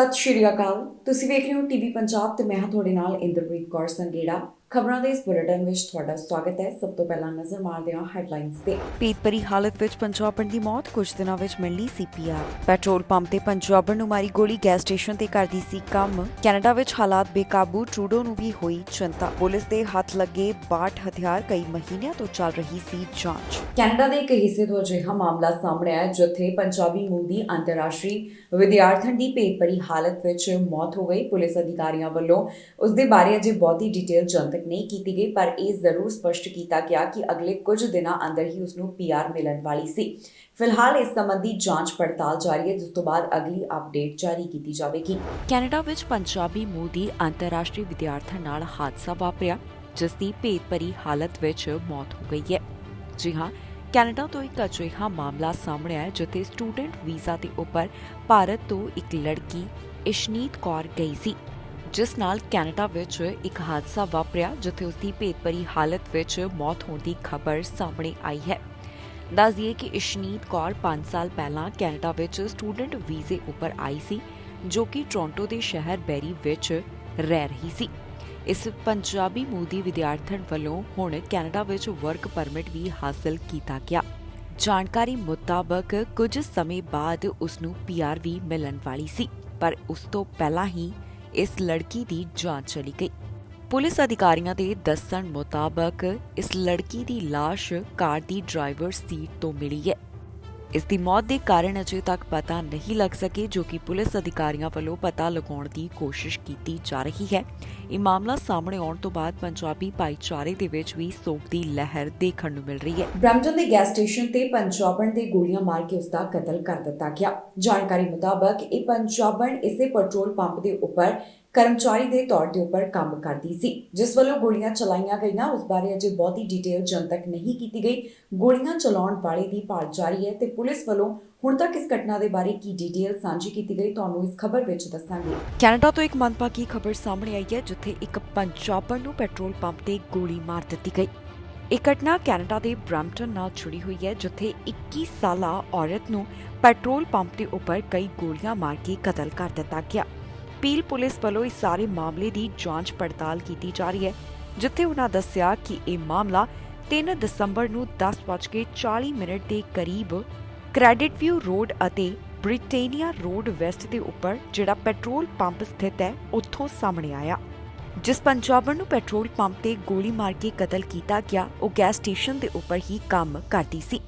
ਸਤਿ ਸ਼੍ਰੀ ਅਕਾਲ। ਤੁਸੀਂ ਵੇਖ ਰਹੇ ਹੋ ਟੀਵੀ ਪੰਜਾਬ ਤੇ ਮੈਂ ਹਾਂ ਤੁਹਾਡੇ ਨਾਲ ਇੰਦਰਪ੍ਰੀਤ ਕੌਰ ਸੰਗੇੜਾ। ਖਬਰਾਂ ਦੇ ਇਸ ਬੁਲੇਟਿਨ ਵਿੱਚ ਤੁਹਾਡਾ ਸਵਾਗਤ ਹੈ। ਸਭ ਤੋਂ ਪਹਿਲਾਂ ਨਜ਼ਰ ਮਾਰਦੇ ਹਾਂ ਹੈਡਲਾਈਨਸ ਤੇ। ਭੇਤਭਰੀ ਹਾਲਤ ਵਿੱਚ ਪੰਜਾਬਣ ਦੀ ਮੌਤ, ਕੁਝ ਦਿਨਾਂ ਵਿੱਚ ਮਿਲਣੀ CPR। ਪੈਟਰੋਲ ਪੰਪ ਤੇ ਪੰਜਾਬਣ ਨੂੰ ਮਾਰੀ ਗੋਲੀ, ਗੈਸ ਸਟੇਸ਼ਨ ਤੇ ਕਰਦੀ ਸੀ ਕੰਮ। ਕੈਨੇਡਾ ਵਿੱਚ ਹਾਲਾਤ ਬੇਕਾਬੂ, ਟਰੂਡੋ ਨੂੰ ਵੀ ਹੋਈ ਚਿੰਤਾ। ਪੁਲਿਸ ਦੇ ਹੱਥ ਲੱਗੇ 62 ਹਥਿਆਰ, ਕਈ ਮਹੀਨਿਆਂ ਤੋਂ ਚੱਲ ਰਹੀ ਸੀ ਜਾਂਚ। ਕੈਨੇਡਾ ਦੇ ਇੱਕ ਹਿੱਸੇ ਤੋਂ ਅਜਿਹਾ ਮਾਮਲਾ ਸਾਹਮਣੇ ਆਇਆ ਜਿੱਥੇ ਪੰਜਾਬੀ ਮੂਲ ਦੀ ਅੰਤਰਰਾਸ਼ਟਰੀ ਵਿਦਿਆਰਥਣ ਦੀ ਭੇਤਭਰੀ ਹਾਲਤ ਵਿੱਚ ਮੌਤ ਹੋ ਗਈ। ਪੁਲਿਸ ਅਧਿਕਾਰੀਆਂ ਵੱਲੋਂ ਉਸ ਦੇ ਬਾਰੇ ਅਜੇ ਬਹੁਤੀ ਡਿਟੇਲ ਜਨਤਕ ਨਹੀਂ ਕੀਤੀ ਗਈ, ਪਰ ਇਹ ਜ਼ਰੂਰ ਸਪਸ਼ਟ ਕੀਤਾ ਗਿਆ ਕਿ ਅਗਲੇ ਕੁਝ ਦਿਨਾਂ ਅੰਦਰ ਹੀ ਉਸ ਨੂੰ PR ਮਿਲਣ ਵਾਲੀ ਸੀ। ਫਿਲਹਾਲ ਇਸ ਸੰਬੰਧੀ ਜਾਂਚ ਪੜਤਾਲ ਜਾਰੀ ਹੈ, ਜਿਸ ਤੋਂ ਬਾਅਦ ਅਗਲੀ ਅਪਡੇਟ ਜਾਰੀ ਕੀਤੀ ਜਾਵੇਗੀ। ਕੈਨੇਡਾ ਵਿੱਚ ਪੰਜਾਬੀ ਮੂਲ ਦੀ ਅੰਤਰਰਾਸ਼ਟਰੀ ਵਿਦਿਆਰਥਣ ਨਾਲ ਹਾਦਸਾ ਵਾਪਰਿਆ, ਜਿਸ ਦੀ ਭੇਤਭਰੀ ਹਾਲਤ ਵਿੱਚ ਮੌਤ ਹੋ ਗਈ ਹੈ। ਜੀ ਹਾਂ, ਕੈਨੇਡਾ ਤੋਂ ਇੱਕ ਅਜਿਹਾ ਮਾਮਲਾ ਸਾਹਮਣੇ ਆਇਆ ਜਿੱਥੇ ਸਟੂਡੈਂਟ ਵੀਜ਼ਾ ਦੇ ਉੱਪਰ ਭਾਰਤ ਤੋਂ ਇੱਕ ਲੜਕੀ ਇਸ਼ਨੀਤ ਕੌਰ ਗਈ ਸੀ, ਜਿਸ ਨਾਲ ਕੈਨੇਡਾ ਵਿੱਚ ਇੱਕ ਹਾਦਸਾ ਵਾਪਰਿਆ ਜਿੱਥੇ ਉਸ ਦੀ ਭੇਤਭਰੀ ਹਾਲਤ ਵਿੱਚ ਮੌਤ ਹੋਣ ਦੀ ਖਬਰ ਸਾਹਮਣੇ ਆਈ ਹੈ। ਦੱਸ ਦਈਏ ਕਿ ਇਸ਼ਨੀਤ ਕੌਰ 5 ਸਾਲ ਪਹਿਲਾਂ ਕੈਨੇਡਾ ਵਿੱਚ ਸਟੂਡੈਂਟ ਵੀਜ਼ੇ ਉੱਪਰ ਆਈ ਸੀ, ਜੋ ਕਿ ਟੋਰਾਂਟੋ ਦੇ ਸ਼ਹਿਰ ਬੈਰੀ ਵਿੱਚ ਰਹਿ ਰਹੀ ਸੀ। ਇਸ ਪੰਜਾਬੀ ਮੂਲ ਦੀ ਵਿਦਿਆਰਥਣ ਵੱਲੋਂ ਹੁਣ ਕੈਨੇਡਾ ਵਿੱਚ ਵਰਕ ਪਰਮਿਟ ਵੀ ਹਾਸਲ ਕੀਤਾ ਗਿਆ। ਜਾਣਕਾਰੀ ਮੁਤਾਬਕ ਕੁਝ ਸਮੇਂ ਬਾਅਦ ਉਸ ਨੂੰ PR ਵੀ ਮਿਲਣ ਵਾਲੀ ਸੀ, ਪਰ ਉਸ ਤੋਂ ਪਹਿਲਾਂ ਹੀ ਇਸ ਲੜਕੀ ਦੀ ਜਾਨ ਚਲੀ ਗਈ। ਪੁਲਿਸ ਅਧਿਕਾਰੀਆਂ ਦੇ ਦੱਸਣ ਮੁਤਾਬਕ ਇਸ ਲੜਕੀ ਦੀ ਲਾਸ਼ ਕਾਰ ਦੀ ਡਰਾਈਵਰ ਸੀਟ ਤੋਂ ਮਿਲੀ ਹੈ। ਇਸ ਦੀ ਮੌਤ ਦੇ ਕਾਰਨ ਅਜੇ ਤੱਕ ਪਤਾ ਨਹੀਂ ਲੱਗ ਸਕੇ, ਜੋ ਕਿ ਪੁਲਿਸ ਅਧਿਕਾਰੀਆਂ ਵੱਲੋਂ ਪਤਾ ਲਗਾਉਣ ਦੀ ਕੋਸ਼ਿਸ਼ ਕੀਤੀ ਜਾ ਰਹੀ ਹੈ। ਇਹ ਮਾਮਲਾ ਸਾਹਮਣੇ ਆਉਣ ਤੋਂ ਬਾਅਦ ਪੰਜਾਬੀ ਭਾਈਚਾਰੇ ਦੇ ਵਿੱਚ ਵੀ ਸੋਗ ਦੀ ਲਹਿਰ ਦੇਖਣ ਨੂੰ ਮਿਲ ਰਹੀ ਹੈ। ਬ੍ਰੈਂਪਟਨ ਦੇ ਗੈਸ ਸਟੇਸ਼ਨ ਤੇ ਪੰਜਾਬਣ ਦੇ ਗੋਲੀਆਂ ਮਾਰ ਕੇ ਉਸ ਦਾ ਕਤਲ ਕਰ ਦਿੱਤਾ ਗਿਆ। ਜਾਣਕਾਰੀ ਮੁਤਾਬਕ ਇਹ ਪੰਜਾਬਣ ਇਸੇ ਪੈਟਰੋਲ ਪੰਪ ਦੇ ਉੱਪਰ ਕਰਮਚਾਰੀ ਦੇ ਤੌਰ ਤੇ ਉੱਪਰ ਕੰਮ ਕਰਦੀ ਸੀ, ਜਿਸ ਵੱਲੋਂ ਗੋਲੀਆਂ ਚਲਾਈਆਂ ਗਈਆਂ। ਉਸ ਬਾਰੇ ਅਜੇ ਬਹੁਤੀ ਡਿਟੇਲ ਜਨਤਕ ਨਹੀਂ ਕੀਤੀ ਗਈ। ਗੋਲੀਆਂ ਚਲਾਉਣ ਵਾਲੇ ਦੀ ਭਾਲ ਜਾਰੀ ਹੈ ਤੇ ਪੁਲਿਸ ਵੱਲੋਂ ਹੁਣ ਤੱਕ ਇਸ ਘਟਨਾ ਦੇ ਬਾਰੇ ਕੀ ਡਿਟੇਲ ਸਾਂਝੀ ਕੀਤੀ ਗਈ, ਤੁਹਾਨੂੰ ਇਸ ਖਬਰ ਵਿੱਚ ਦੱਸਾਂਗੇ। ਕੈਨੇਡਾ ਤੋਂ ਇੱਕ ਮੰਦਭਾਗੀ ਖਬਰ ਸਾਹਮਣੇ ਆਈ ਹੈ ਜਿੱਥੇ ਇੱਕ ਪੰਜਾਬਣ ਨੂੰ ਪੈਟਰੋਲ ਪੰਪ ਤੇ ਗੋਲੀ ਮਾਰ ਦਿੱਤੀ ਗਈ। ਇਹ ਘਟਨਾ ਕੈਨੇਡਾ ਦੇ ਬ੍ਰੈਂਪਟਨ ਨਾਲ ਜੁੜੀ ਹੋਈ ਹੈ, ਜਿੱਥੇ 21 ਸਾਲਾ ਔਰਤ ਨੂੰ ਪੈਟਰੋਲ ਪੰਪ ਦੇ ਉੱਪਰ ਕਈ ਗੋਲੀਆਂ ਮਾਰ ਕੇ ਕਤਲ ਕਰ ਦਿੱਤਾ ਗਿਆ। ਪੀਲ ਪੁਲਿਸ ਵੱਲੋਂ ਇਸ ਸਾਰੇ ਮਾਮਲੇ ਦੀ ਜਾਂਚ ਪੜਤਾਲ ਕੀਤੀ ਜਾ ਰਹੀ ਹੈ, ਜਿੱਥੇ ਉਹਨਾਂ ਦੱਸਿਆ ਕਿ ਇਹ ਮਾਮਲਾ 3 ਦਸੰਬਰ ਨੂੰ 10:40 ਦੇ ਕਰੀਬ ਕ੍ਰੈਡਿਟ ਵਿਊ ਰੋਡ ਅਤੇ ਬ੍ਰਿਟੇਨੀਆ ਰੋਡ ਵੈਸਟ ਦੇ ਉੱਪਰ ਜਿਹੜਾ ਪੈਟਰੋਲ ਪੰਪ ਸਥਿਤ ਹੈ ਉੱਥੋਂ ਸਾਹਮਣੇ ਆਇਆ। ਜਿਸ ਪੰਜਾਬਣ ਨੂੰ ਪੈਟਰੋਲ ਪੰਪ ਤੇ ਗੋਲੀ ਮਾਰ ਕੇ ਕਤਲ ਕੀਤਾ ਗਿਆ, ਉਹ ਗੈਸ ਸਟੇਸ਼ਨ ਦੇ ਉੱਪਰ ਹੀ ਕੰਮ ਕਰਦੀ ਸੀ।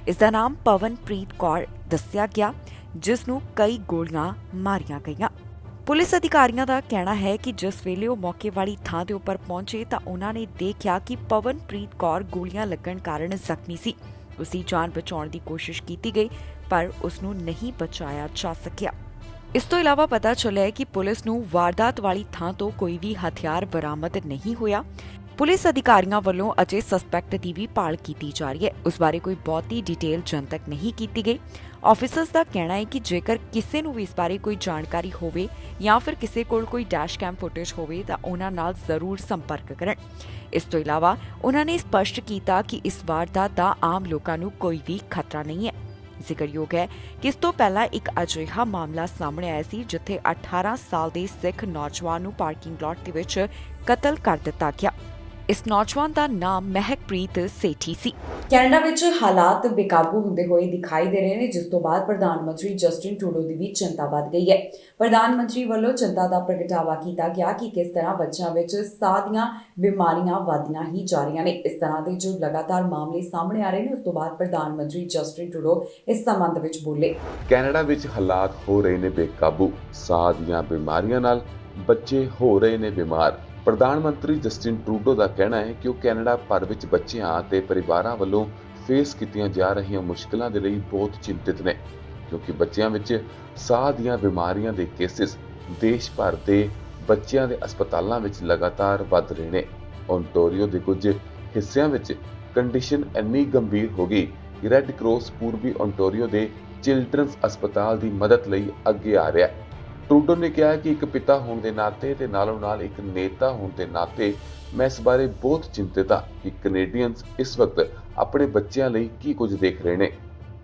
ਇਸ ਦਾ ਨਾਮ ਪਵਨਪ੍ਰੀਤ ਕੌਰ ਦੱਸਿਆ ਗਿਆ, ਜਿਸ ਨੂੰ ਕਈ ਗੋਲੀਆਂ ਮਾਰੀਆਂ ਗਈਆਂ। ਪੁਲਿਸ ਅਧਿਕਾਰੀਆਂ ਦਾ ਕਹਿਣਾ ਹੈ ਕਿ ਜਿਸ ਵੇਲੇ ਉਹ ਮੌਕੇ ਵਾਲੀ ਥਾਂ ਦੇ ਉੱਪਰ ਪਹੁੰਚੇ ਤਾਂ ਉਹਨਾਂ ਨੇ ਦੇਖਿਆ ਕਿ ਪਵਨਪ੍ਰੀਤ ਕੌਰ ਗੋਲੀਆਂ ਲੱਗਣ ਕਾਰਨ ਜ਼ਖਮੀ ਸੀ। ਉਸ ਦੀ ਜਾਨ ਬਚਾਉਣ ਦੀ ਕੋਸ਼ਿਸ਼ ਕੀਤੀ ਗਈ, ਪਰ ਉਸ ਨੂੰ ਨਹੀਂ ਬਚਾਇਆ ਜਾ ਸਕਿਆ। ਇਸ ਤੋਂ ਇਲਾਵਾ ਪਤਾ ਚੱਲਿਆ ਕਿ ਪੁਲਿਸ ਨੂੰ ਵਾਰਦਾਤ ਵਾਲੀ ਥਾਂ ਤੋਂ ਕੋਈ ਵੀ ਹਥਿਆਰ ਬਰਾਮਦ ਨਹੀਂ ਹੋਇਆ। ਪੁਲਿਸ ਅਧਿਕਾਰੀਆਂ ਵੱਲੋਂ ਅਜੇ ਸਸਪੈਕਟ ਦੀ ਵੀ ਭਾਲ ਕੀਤੀ ਜਾ ਰਹੀ ਹੈ। ਉਸ ਬਾਰੇ ਕੋਈ ਬਹੁਤੀ ਡਿਟੇਲ ਜਨਤਕ ਨਹੀਂ ਕੀਤੀ ਗਈ। ਆਫੀਸਰਸ ਦਾ ਕਹਿਣਾ ਹੈ ਕਿ ਜੇਕਰ ਕਿਸੇ ਨੂੰ ਵੀ ਇਸ ਬਾਰੇ ਕੋਈ ਜਾਣਕਾਰੀ ਹੋਵੇ ਜਾਂ ਫਿਰ ਕਿਸੇ ਕੋਲ ਕੋਈ ਡੈਸ਼ ਕੈਮ ਫੁਟੇਜ ਹੋਵੇ ਤਾਂ ਉਹਨਾਂ ਨਾਲ ਜ਼ਰੂਰ ਸੰਪਰਕ ਕਰਨ। ਇਸ ਤੋਂ ਇਲਾਵਾ ਉਹਨਾਂ ਨੇ ਸਪਸ਼ਟ ਕੀਤਾ ਕਿ ਇਸ ਵਾਰਦਾਤ ਦਾ ਆਮ ਲੋਕਾਂ ਨੂੰ ਕੋਈ ਵੀ ਖਤਰਾ ਨਹੀਂ ਹੈ। ਜ਼ਿਕਰਯੋਗ ਹੈ ਕਿ ਇਸ ਤੋਂ ਪਹਿਲਾਂ ਇੱਕ ਅਜਿਹਾ ਮਾਮਲਾ ਸਾਹਮਣੇ ਆਇਆ ਸੀ ਜਿੱਥੇ 18 ਸਾਲ ਦੇ ਸਿੱਖ ਨੌਜਵਾਨ ਨੂੰ ਪਾਰਕਿੰਗ ਲਾਟ ਦੇ ਵਿੱਚ ਕਤਲ ਕਰ ਦਿੱਤਾ ਗਿਆ। ਇਸ ਨੌਜਵਾਨ ਦਾ ਨਾਮ ਮਹਿਕਪ੍ਰੀਤ ਸੇਠੀ ਸੀ। ਕੈਨੇਡਾ ਵਿੱਚ ਹਾਲਾਤ ਬੇਕਾਬੂ ਹੁੰਦੇ ਹੋਏ ਦਿਖਾਈ ਦੇ ਰਹੇ ਨੇ, ਜਿਸ ਤੋਂ ਬਾਅਦ ਪ੍ਰਧਾਨ ਮੰਤਰੀ ਜਸਟਿਨ ਟਰੂਡੋ ਦੀ ਵੀ ਚਿੰਤਾ ਵੱਧ ਗਈ ਹੈ। ਪ੍ਰਧਾਨ ਮੰਤਰੀ ਵੱਲੋਂ ਚਿੰਤਾ ਦਾ ਪ੍ਰਗਟਾਵਾ ਕੀਤਾ ਗਿਆ ਕਿ ਕਿਸ ਤਰ੍ਹਾਂ ਬੱਚਿਆਂ ਵਿੱਚ ਸਾਹ ਦੀਆਂ ਬਿਮਾਰੀਆਂ ਵਧਦੀਆਂ ਹੀ ਜਾ ਰਹੀਆਂ ਨੇ। ਇਸ ਤਰ੍ਹਾਂ ਦੇ ਜੋ ਲਗਾਤਾਰ ਮਾਮਲੇ ਸਾਹਮਣੇ ਆ ਰਹੇ ਨੇ, ਉਸ ਤੋਂ ਬਾਅਦ ਪ੍ਰਧਾਨ ਮੰਤਰੀ ਜਸਟਿਨ ਟਰੂਡੋ ਇਸ ਸੰਬੰਧ ਵਿੱਚ ਬੋਲੇ। ਕੈਨੇਡਾ ਵਿੱਚ ਹਾਲਾਤ ਹੋ ਰਹੇ ਨੇ ਬੇਕਾਬੂ, ਸਾਹ ਦੀਆਂ ਬਿਮਾਰੀਆਂ ਨਾਲ ਬੱਚੇ ਹੋ ਰਹੇ ਨੇ ਬਿਮਾਰ। ਪ੍ਰਧਾਨ ਮੰਤਰੀ ਜਸਟਿਨ ਟਰੂਡੋ ਦਾ ਕਹਿਣਾ ਹੈ ਕਿ ਉਹ ਕੈਨੇਡਾ ਭਰ ਵਿੱਚ ਬੱਚਿਆਂ ਅਤੇ ਪਰਿਵਾਰਾਂ ਵੱਲੋਂ ਫੇਸ ਕੀਤੀਆਂ ਜਾ ਰਹੀਆਂ ਮੁਸ਼ਕਲਾਂ ਦੇ ਲਈ ਬਹੁਤ ਚਿੰਤਿਤ ਨੇ, ਕਿਉਂਕਿ ਬੱਚਿਆਂ ਵਿੱਚ ਸਾਹ ਦੀਆਂ ਬਿਮਾਰੀਆਂ ਦੇ ਕੇਸਿਸ ਦੇਸ਼ ਭਰ ਦੇ ਬੱਚਿਆਂ ਦੇ ਹਸਪਤਾਲਾਂ ਵਿੱਚ ਲਗਾਤਾਰ ਵੱਧ ਰਹੇ ਨੇ। ਓਨਟਾਰੀਓ ਦੇ ਕੁਝ ਹਿੱਸਿਆਂ ਵਿੱਚ ਕੰਡੀਸ਼ਨ ਇੰਨੀ ਗੰਭੀਰ ਹੋ ਗਈ ਕਿ ਰੈੱਡ ਕਰਾਸ ਪੂਰਬੀ ਓਨਟਾਰੀਓ ਦੇ ਚਿਲਡਰਨਸ ਹਸਪਤਾਲ ਦੀ ਮਦਦ ਲਈ ਅੱਗੇ ਆ ਰਿਹਾ ਹੈ। ਟਰੂਡੋ ਨੇ ਕਿਹਾ ਕਿ ਇੱਕ ਪਿਤਾ ਹੋਣ ਦੇ ਨਾਤੇ ਤੇ ਨਾਲੋਂ ਨਾਲ ਇੱਕ ਨੇਤਾ ਹੋਣ ਦੇ ਨਾਤੇ ਮੈਂ ਇਸ ਬਾਰੇ ਬਹੁਤ ਚਿੰਤਿਤ ਹਾਂ ਕਿ ਕੈਨੇਡੀਅਨਸ ਇਸ ਵਕਤ ਆਪਣੇ ਬੱਚਿਆਂ ਲਈ ਕੀ ਕੁਝ ਦੇਖ ਰਹੇ ਨੇ।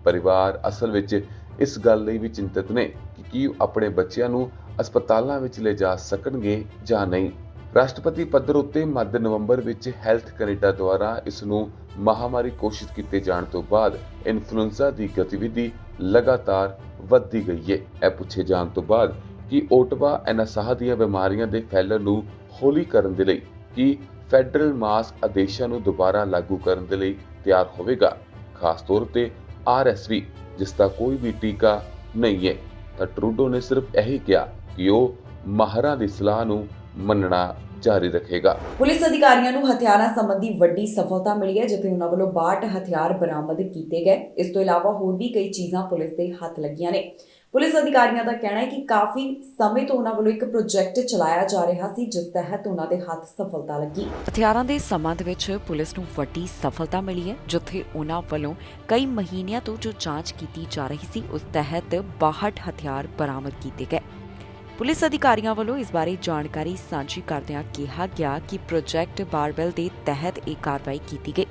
ਪਰਿਵਾਰ ਅਸਲ ਵਿੱਚ ਇਸ ਗੱਲ ਲਈ ਵੀ ਚਿੰਤਿਤ ਨੇ ਕਿ ਕੀ ਉਹ ਆਪਣੇ ਬੱਚਿਆਂ ਨੂੰ ਹਸਪਤਾਲਾਂ ਵਿੱਚ ਲਿਜਾ ਸਕਣਗੇ ਜਾਂ ਨਹੀਂ। ਰਾਸ਼ਟਰਪਤੀ ਪੱਧਰ ਉੱਤੇ ਮੱਧ ਨਵੰਬਰ ਵਿੱਚ ਹੈਲਥ ਕੈਨੇਡਾ ਦੁਆਰਾ ਇਸ ਨੂੰ ਮਹਾਮਾਰੀ ਘੋਸ਼ਿਤ ਕੀਤੇ ਜਾਣ ਤੋਂ ਬਾਅਦ ਇਨਫਲੂਐਂਜ਼ਾ ਦੀ ਗਤੀਵਿਧੀ ਲਗਾਤਾਰ ਵੱਧਦੀ ਗਈ ਹੈ। ਇਹ ਪੁੱਛੇ ਜਾਣ ਤੋਂ ਬਾਅਦ ਕਿ ਓਟਵਾ ਇਹਨਾਂ ਸਾਹ ਦੀਆਂ ਬਿਮਾਰੀਆਂ ਦੇ ਫੈਲਣ ਨੂੰ ਹੌਲੀ ਕਰਨ ਦੇ ਲਈ ਕਿ ਫੈਡਰਲ ਮਾਸਕ ਆਦੇਸ਼ਾਂ ਨੂੰ ਦੁਬਾਰਾ ਲਾਗੂ ਕਰਨ ਦੇ ਲਈ ਤਿਆਰ ਹੋਵੇਗਾ, ਖਾਸ ਤੌਰ ਤੇ RSV ਜਿਸ ਦਾ ਕੋਈ ਵੀ ਟੀਕਾ ਨਹੀਂ ਹੈ, ਤਾਂ ਟਰੂਡੋ ਨੇ ਸਿਰਫ ਇਹੀ ਕਿਹਾ ਕਿ ਉਹ ਮਾਹਰਾਂ ਦੀ ਸਲਾਹ ਨੂੰ ਮੰਨਣਾ ਜਾਰੀ ਰੱਖੇਗਾ। ਪੁਲਿਸ ਅਧਿਕਾਰੀਆਂ ਨੂੰ ਹਥਿਆਰਾਂ ਸੰਬੰਧੀ ਵੱਡੀ ਸਫਲਤਾ ਮਿਲੀ ਹੈ, ਜਿੱਥੇ ਉਹਨਾਂ ਵੱਲੋਂ 62 ਹਥਿਆਰ ਬਰਾਮਦ ਕੀਤੇ ਗਏ। ਇਸ ਤੋਂ ਇਲਾਵਾ ਹੋਰ ਵੀ ਕਈ ਚੀਜ਼ਾਂ ਪੁਲਿਸ ਦੇ ਹੱਥ ਲੱਗੀਆਂ ਨੇ। ਪੁਲਿਸ ਅਧਿਕਾਰੀਆਂ ਦਾ ਕਹਿਣਾ ਹੈ ਕਿ ਕਾਫੀ ਸਮੇਂ ਤੋਂ ਉਹਨਾਂ ਵੱਲੋਂ ਇੱਕ ਪ੍ਰੋਜੈਕਟ ਚਲਾਇਆ ਜਾ ਰਿਹਾ ਸੀ, ਜਿਸ ਤਹਿਤ ਉਹਨਾਂ ਦੇ ਹੱਥ ਸਫਲਤਾ ਲੱਗੀ। ਹਥਿਆਰਾਂ ਦੇ ਸੰਬੰਧ ਵਿੱਚ ਪੁਲਿਸ ਨੂੰ ਵੱਡੀ ਸਫਲਤਾ ਮਿਲੀ ਹੈ, ਜਿੱਥੇ ਉਹਨਾਂ ਵੱਲੋਂ ਕਈ ਮਹੀਨਿਆਂ ਤੋਂ ਜੋ ਜਾਂਚ ਕੀਤੀ ਜਾ ਰਹੀ ਸੀ ਉਸ ਤਹਿਤ 62 ਹਥਿਆਰ ਬਰਾਮਦ ਕੀਤੇ ਗਏ। ਪੁਲਿਸ ਅਧਿਕਾਰੀਆਂ ਵੱਲੋਂ ਇਸ ਬਾਰੇ ਜਾਣਕਾਰੀ ਸਾਂਝੀ ਕਰਦਿਆਂ ਕਿਹਾ ਗਿਆ ਕਿ ਪ੍ਰੋਜੈਕਟ ਬਾਰਬੈਲ ਦੇ ਤਹਿਤ ਇਹ ਕਾਰਵਾਈ ਕੀਤੀ ਗਈ।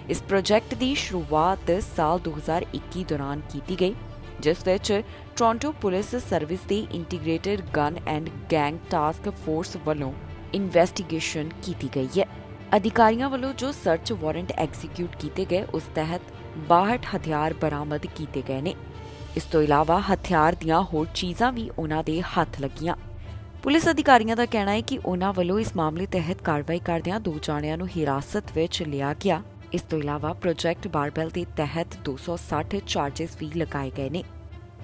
ਇਸ ਪ੍ਰੋਜੈਕਟ ਦੀ ਸ਼ੁਰੂਆਤ ਸਾਲ 2021 ਦੌਰਾਨ ਕੀਤੀ ਗਈ, ਜਿਸ ਵਿੱਚ ਟੋਰਾਂਟੋ ਪੁਲਿਸ ਸਰਵਿਸ ਦੇ integrated gun and gang task force ਵੱਲੋਂ ਇਨਵੈਸਟੀਗੇਸ਼ਨ ਕੀਤੀ ਗਈ ਹੈ। ਅਧਿਕਾਰੀਆਂ ਵੱਲੋਂ ਜੋ ਸਰਚ ਵਾਰੰਟ ਐਗਜ਼ੀਕਿਊਟ ਕੀਤੇ ਗਏ ਉਸ ਤਹਿਤ 62 ਹਥਿਆਰ ਬਰਾਮਦ ਕੀਤੇ ਗਏ ਨੇ। ਇਸ ਤੋਂ ਇਲਾਵਾ ਹਥਿਆਰ ਦੀਆਂ ਹੋਰ ਚੀਜ਼ਾਂ ਵੀ ਉਹਨਾਂ ਦੇ ਹੱਥ ਲੱਗੀਆਂ। ਪੁਲਿਸ ਅਧਿਕਾਰੀਆਂ ਦਾ ਕਹਿਣਾ ਹੈ ਕਿ ਉਹਨਾਂ ਵੱਲੋਂ ਇਸ ਮਾਮਲੇ ਤਹਿਤ ਕਾਰਵਾਈ ਕਰਦਿਆਂ 2 ਜਾਣਿਆਂ ਨੂੰ ਹਿਰਾਸਤ ਵਿੱਚ ਲਿਆ ਗਿਆ। ਇਸ ਤੋਂ ਇਲਾਵਾ ਪ੍ਰੋਜੈਕਟ ਬਾਰਬੈਲ ਦੇ ਤਹਿਤ 260 ਚਾਰजेस ਵੀ ਲਗਾਏ ਗਏ ਨੇ।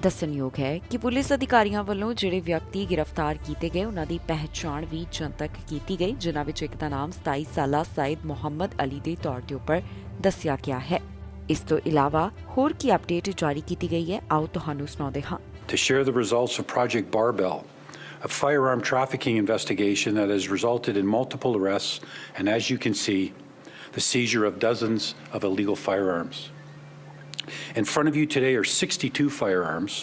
ਦੱਸਣਯੋਗ ਹੈ ਕਿ ਪੁਲਿਸ ਅਧਿਕਾਰੀਆਂ ਵੱਲੋਂ ਜਿਹੜੇ ਵਿਅਕਤੀ ਗ੍ਰਿਫਤਾਰ ਕੀਤੇ ਗਏ ਉਹਨਾਂ ਦੀ ਪਹਿਚਾਣ ਵੀ ਜਨਤਕ ਕੀਤੀ ਗਈ, ਜਿਨ੍ਹਾਂ ਵਿੱਚ ਇੱਕ ਦਾ ਨਾਮ 27 ਸਾਲਾ ਸਾਇਦ ਮੁਹੰਮਦ ਅਲੀ ਦੇ ਤੌਰ ਤੇ ਉੱਪਰ ਦੱਸਿਆ ਗਿਆ ਹੈ। ਇਸ ਤੋਂ ਇਲਾਵਾ ਹੋਰ ਕੀ ਅਪਡੇਟ ਜਾਰੀ ਕੀਤੀ ਗਈ ਹੈ, ਆਓ ਤੁਹਾਨੂੰ ਸੁਣਾਉਂਦੇ ਹਾਂ। To share the results of Project Barbell, a firearm trafficking investigation that has resulted in multiple arrests and, as you can see, the seizure of dozens of illegal firearms. In front of you today are 62 firearms,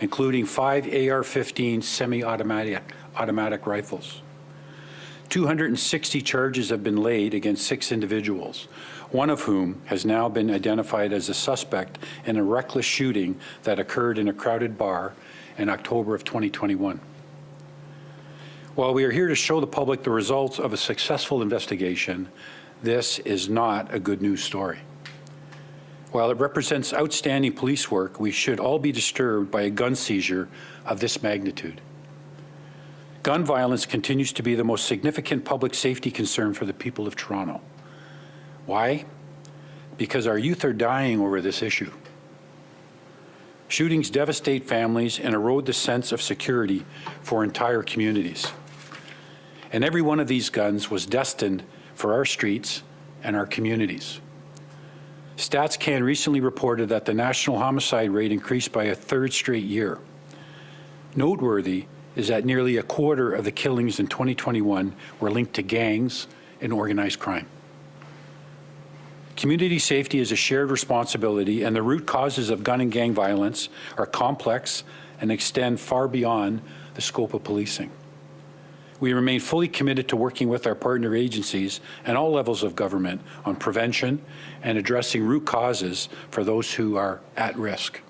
including 5 AR-15 semi-automatic rifles. 260 charges have been laid against 6 individuals, one of whom has now been identified as a suspect in a reckless shooting that occurred in a crowded bar in October of 2021. While we are here to show the public the results of a successful investigation, this is not a good news story. While it represents outstanding police work, we should all be disturbed by a gun seizure of this magnitude. Gun violence continues to be the most significant public safety concern for the people of Toronto. Why? Because our youth are dying over this issue. Shootings devastate families and erode the sense of security for entire communities. And every one of these guns was destined for our streets and our communities. StatsCan recently reported that the national homicide rate increased by a 3rd straight year. Noteworthy is that nearly a quarter of the killings in 2021 were linked to gangs and organized crime. Community safety is a shared responsibility, and the root causes of gun and gang violence are complex and extend far beyond the scope of policing. We remain fully committed to working with our partner agencies and all levels of government on prevention and addressing root causes for those who are at risk.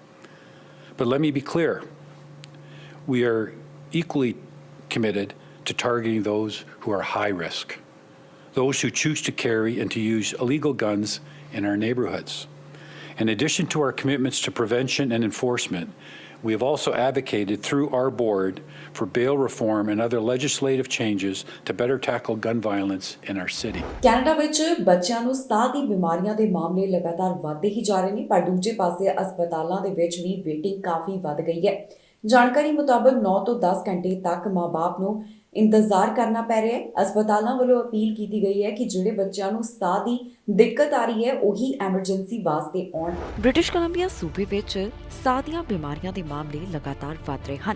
But let me be clear, we are equally committed to targeting those who are high risk, those who choose to carry and to use illegal guns in our neighborhoods. In addition to our commitments to prevention and enforcement, we have also advocated through our board for bail reform and other legislative changes to better tackle gun violence in our city. Canada ਵਿੱਚ ਬੱਚਿਆਂ ਨੂੰ ਸਾਹ ਦੀ ਬਿਮਾਰੀਆਂ ਦੇ ਮਾਮਲੇ ਲਗਾਤਾਰ ਵਧਦੇ ਹੀ ਜਾ ਰਹੇ ਨੇ, ਪਰ ਦੂਜੇ ਪਾਸੇ ਹਸਪਤਾਲਾਂ ਦੇ ਵਿੱਚ ਵੀ ਵੇਟਿੰਗ ਕਾਫੀ ਵੱਧ ਗਈ ਹੈ। ਜਾਣਕਾਰੀ ਮੁਤਾਬਕ 9 ਤੋਂ 10 ਘੰਟੇ ਤੱਕ ਮਾਂ-ਬਾਪ ਨੂੰ ਇੰਤਜ਼ਾਰ ਕਰਨਾ ਪੈ ਰਿਹਾ ਹੈ। ਹਸਪਤਾਲਾਂ ਵੱਲੋਂ ਅਪੀਲ ਕੀਤੀ ਗਈ ਹੈ ਕਿ ਜਿਹੜੇ ਬੱਚਿਆਂ ਨੂੰ ਸਾਹ ਦੀ ਦਿੱਕਤ ਆ ਰਹੀ ਹੈ ਉਹੀ ਐਮਰਜੈਂਸੀ ਵਾਸਤੇ ਆਉਣ। ਬ੍ਰਿਟਿਸ਼ ਕੋਲੰਬੀਆ ਸੂਬੇ ਵਿੱਚ ਸਾਹ ਦੀਆਂ ਬਿਮਾਰੀਆਂ ਦੇ ਮਾਮਲੇ ਲਗਾਤਾਰ ਵਧ ਰਹੇ ਹਨ।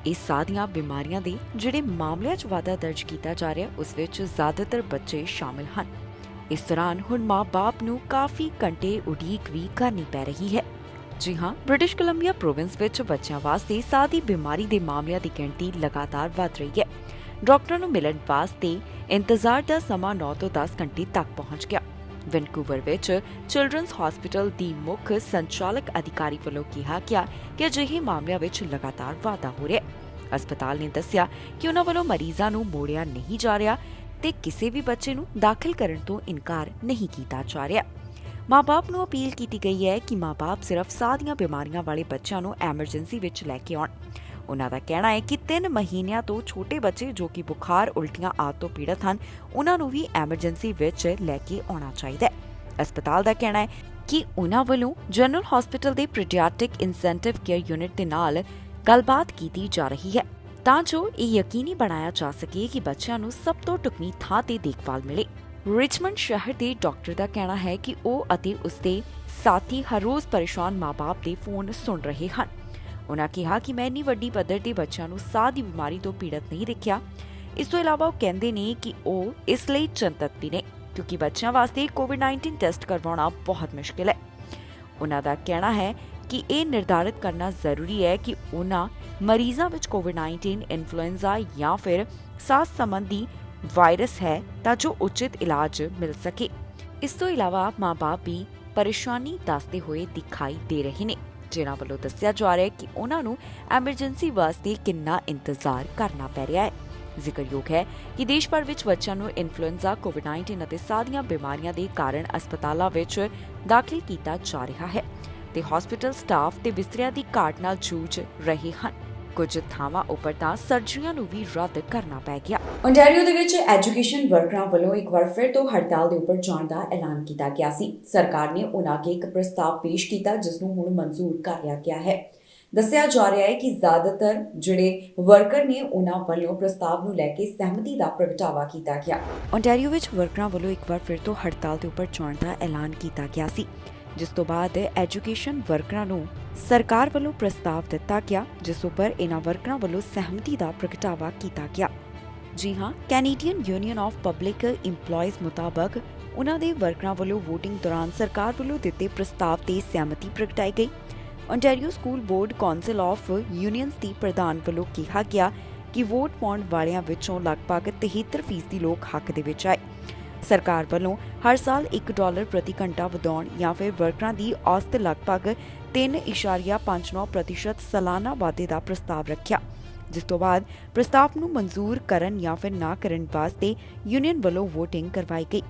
ਇਸ ਸਾਹ ਦੀਆਂ ਬਿਮਾਰੀਆਂ ਦੇ ਜਿਹੜੇ ਮਾਮਲਿਆਂ 'ਚ ਵਾਧਾ ਦਰਜ ਕੀਤਾ ਜਾ ਰਿਹਾ ਉਸ ਵਿੱਚ ਜ਼ਿਆਦਾਤਰ ਬੱਚੇ ਸ਼ਾਮਿਲ ਹਨ। ਇਸ ਦੌਰਾਨ ਹੁਣ ਮਾਂ-ਬਾਪ ਨੂੰ ਕਾਫੀ ਘੰਟੇ ਉਡੀਕ ਵੀ ਕਰਨੀ ਪੈ ਰਹੀ ਹੈ। ਜੀ ਹਾਂ, ਬ੍ਰਿਟਿਸ਼ ਕੋਲੰਬੀਆ ਪ੍ਰੋਵਿੰਸ ਵਿੱਚ ਬੱਚਿਆਂ ਵਾਸਤੇ ਸਾਹ ਦੀ ਬਿਮਾਰੀ ਦੇ ਮਾਮਲਿਆਂ ਦੀ ਗਿਣਤੀ ਲਗਾਤਾਰ ਵਧ ਰਹੀ ਹੈ। ਡਾਕਟਰਾਂ ਨੂੰ ਮਿਲਣ ਵਾਸਤੇ ਇੰਤਜ਼ਾਰ ਦਾ ਸਮਾਂ 9 ਤੋਂ 10 ਘੰਟੇ ਤੱਕ ਪਹੁੰਚ ਗਿਆ। ਵੈਨਕੂਵਰ ਵਿੱਚ ਚਿਲਡਰਨਸ ਹਸਪੀਟਲ ਦੀ ਮੁੱਖ ਸੰਚਾਲਕ ਅਧਿਕਾਰੀ ਵੱਲੋਂ ਕਿਹਾ ਗਿਆ ਕਿ ਅਜਿਹੇ ਮਾਮਲਿਆਂ ਵਿੱਚ ਲਗਾਤਾਰ ਵਾਧਾ ਹੋ ਰਿਹਾ ਹੈ। ਹਸਪਤਾਲ ਨੇ ਦੱਸਿਆ ਕਿ ਉਹਨਾਂ ਵੱਲੋਂ ਮਰੀਜ਼ਾਂ ਨੂੰ ਮੋੜਿਆ ਨਹੀਂ ਜਾ ਰਿਹਾ ਤੇ ਕਿਸੇ ਵੀ ਬੱਚੇ ਨੂੰ ਦਾਖਲ ਕਰਨ ਤੋਂ ਇਨਕਾਰ ਨਹੀਂ ਕੀਤਾ ਜਾ ਰਿਹਾ। ਮਾਂ-ਬਾਪ ਨੂੰ ਅਪੀਲ ਕੀਤੀ ਗਈ ਹੈ ਕਿ ਮਾਂ-ਬਾਪ ਸਿਰਫ ਸਾਹ ਦੀਆਂ ਬਿਮਾਰੀਆਂ ਵਾਲੇ ਬੱਚਿਆਂ ਨੂੰ ਐਮਰਜੈਂਸੀ ਵਿੱਚ ਲੈ ਕੇ ਆਉਣ। ਉਹਨਾਂ ਦਾ ਕਹਿਣਾ ਹੈ ਕਿ 3 ਮਹੀਨਿਆਂ ਤੋਂ ਛੋਟੇ ਬੱਚੇ ਜੋ ਕਿ ਬੁਖਾਰ ਉਲਟੀਆਂ ਆਦਿ ਤੋਂ ਪੀੜਤ ਹਨ, ਉਹਨਾਂ ਨੂੰ ਵੀ ਐਮਰਜੈਂਸੀ ਵਿੱਚ ਲੈ ਕੇ ਆਉਣਾ ਚਾਹੀਦਾ ਹੈ। ਹਸਪਤਾਲ ਦਾ ਕਹਿਣਾ ਹੈ ਕਿ ਉਹਨਾਂ ਵੱਲੋਂ ਜਨਰਲ ਹਸਪੀਟਲ ਦੇ ਪੀਡੀਆਟ੍ਰਿਕ ਇਨਸੈਂਟਿਵ ਕੇਅਰ ਯੂਨਿਟ ਦੇ ਨਾਲ ਗੱਲਬਾਤ ਕੀਤੀ ਜਾ ਰਹੀ ਹੈ ਤਾਂ ਜੋ ਇਹ ਯਕੀਨੀ ਬਣਾਇਆ ਜਾ ਸਕੇ ਕਿ ਬੱਚਿਆਂ ਨੂੰ ਸਭ ਤੋਂ ਢੁਕਵੀਂ ਥਾਂ ਤੇ ਦੇਖਭਾਲ ਮਿਲੇ। ਰਿਚਮੰਡ ਸ਼ਹਿਰ ਦੇ ਡਾਕਟਰ ਦਾ ਕਹਿਣਾ ਹੈ ਕਿ ਉਹ ਅਤੇ ਉਸਦੇ ਸਾਥੀ ਹਰ ਰੋਜ਼ ਪਰੇਸ਼ਾਨ ਮਾਂ-ਬਾਪ ਦੇ ਫੋਨ ਸੁਣ ਰਹੇ ਹਨ। ਉਹਨਾਂ ਕਿਹਾ ਕਿ ਮੈਂ ਇੰਨੀ ਵੱਡੀ ਪੱਧਰ ਤੇ ਬੱਚਿਆਂ ਨੂੰ ਸਾਹ ਦੀ ਬਿਮਾਰੀ ਤੋਂ ਪੀੜਤ ਨਹੀਂ ਦੇਖਿਆ। ਇਸ ਤੋਂ ਇਲਾਵਾ ਉਹ ਕਹਿੰਦੇ ਨੇ ਕਿ ਉਹ ਇਸ ਲਈ ਚਿੰਤਤ ਵੀ ਨੇ ਕਿਉਂਕਿ ਬੱਚਿਆਂ ਵਾਸਤੇ ਕੋਵਿਡ-19 ਟੈਸਟ ਕਰਵਾਉਣਾ ਬਹੁਤ ਮੁਸ਼ਕਿਲ ਹੈ। ਉਹਨਾਂ ਦਾ ਕਹਿਣਾ ਹੈ ਕਿ ਇਹ ਨਿਰਧਾਰਿਤ ਕਰਨਾ ਜ਼ਰੂਰੀ ਹੈ ਕਿ ਉਹਨਾਂ ਮਰੀਜ਼ਾਂ ਵਿੱਚ ਕੋਵਿਡ-19 ਇਨਫਲੂਐਂਜ਼ਾ ਜਾਂ ਫਿਰ ਸਾਹ ਸੰਬੰਧੀ ਵਾਇਰਸ ਹੈ ਤਾਂ ਜੋ ਉਚਿਤ ਇਲਾਜ ਮਿਲ ਸਕੇ। ਇਸ ਤੋਂ ਇਲਾਵਾ ਮਾਂ-ਬਾਪ ਵੀ ਪਰੇਸ਼ਾਨੀ ਦੱਸਦੇ ਹੋਏ ਦਿਖਾਈ ਦੇ ਰਹੇ ਨੇ, ਜਿਨ੍ਹਾਂ ਵੱਲੋਂ ਦੱਸਿਆ ਜਾ ਰਿਹਾ ਹੈ ਕਿ ਉਹਨਾਂ ਨੂੰ ਐਮਰਜੈਂਸੀ ਵਾਸਤੇ ਕਿੰਨਾ ਇੰਤਜ਼ਾਰ ਕਰਨਾ ਪੈ ਰਿਹਾ ਹੈ। ਜ਼ਿਕਰਯੋਗ ਹੈ ਕਿ ਦੇਸ਼ ਭਰ ਵਿੱਚ ਬੱਚਿਆਂ ਨੂੰ ਇਨਫਲੂਐਂਜ਼ਾ, ਕੋਵਿਡ-19 ਅਤੇ ਸਾਹ ਦੀਆਂ ਬਿਮਾਰੀਆਂ ਦੇ ਕਾਰਨ ਹਸਪਤਾਲਾਂ ਵਿੱਚ ਦਾਖਲ ਕੀਤਾ ਜਾ ਰਿਹਾ ਹੈ ਤੇ ਹਸਪਤਾਲ ਸਟਾਫ ਤੇ ਬਿਸਤਰਿਆਂ ਦੀ ਘਾਟ ਨਾਲ ਜੂਝ ਰਹੇ ਹਨ। ਕੁਝ ਥਾਵਾਂ ਉੱਪਰ ਤਾਂ ਸਰਜਰੀਆਂ ਨੂੰ ਵੀ ਰੱਦ ਕਰਨਾ ਪੈ ਗਿਆ। ਓਨਟਾਰੀਓ ਦੇ ਵਿੱਚ ਐਜੂਕੇਸ਼ਨ ਵਰਕਰਾਂ ਵੱਲੋਂ ਇੱਕ ਵਾਰ ਫਿਰ ਤੋਂ ਹੜਤਾਲ ਦੇ ਉੱਪਰ ਜਾਣ ਦਾ ਐਲਾਨ ਕੀਤਾ ਗਿਆ ਸੀ। ਸਰਕਾਰ ਨੇ ਉਹਨਾਂ ਅੱਗੇ ਇੱਕ ਪ੍ਰਸਤਾਵ ਪੇਸ਼ ਕੀਤਾ ਜਿਸ ਨੂੰ ਹੁਣ ਮਨਜ਼ੂਰ ਕਰ ਲਿਆ ਗਿਆ ਹੈ। ਦੱਸਿਆ ਜਾ ਰਿਹਾ ਹੈ ਕਿ ਜ਼ਿਆਦਾਤਰ ਜਿਹੜੇ ਵਰਕਰ ਨੇ ਉਹਨਾਂ ਵੱਲੋਂ ਪ੍ਰਸਤਾਵ ਨੂੰ ਲੈ ਕੇ ਸਹਿਮਤੀ ਦਾ ਪ੍ਰਗਟਾਵਾ ਕੀਤਾ ਗਿਆ। ਓਨਟਾਰੀਓ ਵਿੱਚ ਵਰਕਰਾਂ ਵੱਲੋਂ ਇੱਕ ਵਾਰ ਫਿਰ ਤੋਂ ਹੜਤਾਲ ਦੇ ਉੱਪਰ ਜਾਣ ਦਾ ਐਲਾਨ ਕੀਤਾ ਗਿਆ ਸੀ, ਜਿਸ ਤੋਂ ਬਾਅਦ ਐਜੂਕੇਸ਼ਨ ਵਰਕਰਾਂ ਨੂੰ ਸਰਕਾਰ ਵੱਲੋਂ ਪ੍ਰਸਤਾਵ ਦਿੱਤਾ ਗਿਆ ਜਿਸ ਉੱਪਰ ਇਹਨਾਂ ਵਰਕਰਾਂ ਵੱਲੋਂ ਸਹਿਮਤੀ ਦਾ ਪ੍ਰਗਟਾਵਾ ਕੀਤਾ ਗਿਆ। ਜੀ ਹਾਂ, Canadian union of public employees ਮੁਤਾਬਕ ਉਹਨਾਂ ਦੇ ਵਰਕਰਾਂ ਵੱਲੋਂ VOTING ਦੌਰਾਨ ਸਰਕਾਰ ਵੱਲੋਂ ਦਿੱਤੇ ਪ੍ਰਸਤਾਵ ਤੇ ਸਹਿਮਤੀ ਪ੍ਰਗਟਾਈ ਗਈ। Ontario school board council of unions ਦੀ ਪ੍ਰਧਾਨ ਵੱਲੋਂ ਕਿਹਾ ਗਿਆ ਕਿ ਵੋਟ ਪਾਉਣ ਵਾਲਿਆਂ ਵਿੱਚੋਂ ਲਗਭਗ 73% ਲੋਕ ਹੱਕ ਦੇ ਵਿੱਚ ਆਏ। ਸਰਕਾਰ ਵੱਲੋਂ ਹਰ ਸਾਲ $1 ਪ੍ਰਤੀ ਘੰਟਾ ਵਧਾਉਣ ਜਾਂ ਫਿਰ ਵਰਕਰਾਂ ਦੀ ਔਸਤ ਲਗਭਗ 3.59% ਸਾਲਾਨਾ ਵਾਧੇ ਦਾ ਪ੍ਰਸਤਾਵ ਰੱਖਿਆ, ਜਿਸ ਤੋਂ ਬਾਅਦ ਪ੍ਰਸਤਾਵ ਨੂੰ ਮਨਜ਼ੂਰ ਕਰਨ ਜਾਂ ਫਿਰ ਨਾ ਕਰਨ ਵਾਸਤੇ ਯੂਨੀਅਨ ਵੱਲੋਂ VOTING ਕਰਵਾਈ ਗਈ।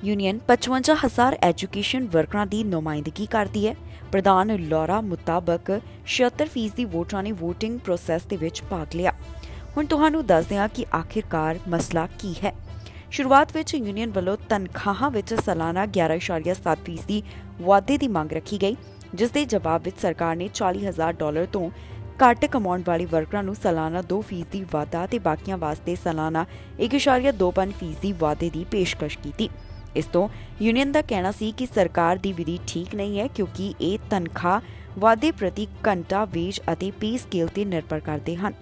ਯੂਨੀਅਨ 55,000 ਐਜੂਕੇਸ਼ਨ ਵਰਕਰਾਂ ਦੀ ਨੁਮਾਇੰਦਗੀ ਕਰਦੀ ਹੈ। ਪ੍ਰਧਾਨ ਲੌਰਾ ਮੁਤਾਬਕ 76% ਵੋਟਰਾਂ ਨੇ VOTING ਪ੍ਰੋਸੈਸ ਦੇ ਵਿੱਚ ਭਾਗ ਲਿਆ। ਹੁਣ ਤੁਹਾਨੂੰ ਦੱਸਦੇ ਹਾਂ ਕਿ ਆਖਿਰਕਾਰ ਮਸਲਾ ਕੀ ਹੈ। ਸ਼ੁਰੂਆਤ ਵਿੱਚ ਯੂਨੀਅਨ ਵੱਲੋਂ ਤਨਖਾਹਾਂ ਵਿੱਚ ਸਾਲਾਨਾ 11.7% ਵਾਧੇ ਦੀ ਮੰਗ ਰੱਖੀ ਗਈ, ਜਿਸ ਦੇ ਜਵਾਬ ਵਿੱਚ ਸਰਕਾਰ ਨੇ $40,000 ਤੋਂ ਘੱਟ ਕਮਾਉਣ ਵਾਲੇ ਵਰਕਰਾਂ ਨੂੰ ਸਾਲਾਨਾ 2% ਵਾਧਾ ਤੇ ਬਾਕੀਆਂ ਵਾਸਤੇ ਸਾਲਾਨਾ 1.25% ਵਾਧੇ ਦੀ ਪੇਸ਼ਕਸ਼ ਕੀਤੀ। ਇਸ ਤੋਂ ਯੂਨੀਅਨ ਦਾ ਕਹਿਣਾ ਸੀ ਕਿ ਸਰਕਾਰ ਦੀ ਵਿਧੀ ਠੀਕ ਨਹੀਂ ਹੈ ਕਿਉਂਕਿ ਇਹ ਤਨਖਾਹ ਵਾਧੇ ਪ੍ਰਤੀ ਘੰਟਾ ਵੇਜ ਅਤੇ ਪੇ ਸਕੇਲ ਤੇ ਨਿਰਭਰ ਕਰਦੇ ਹਨ।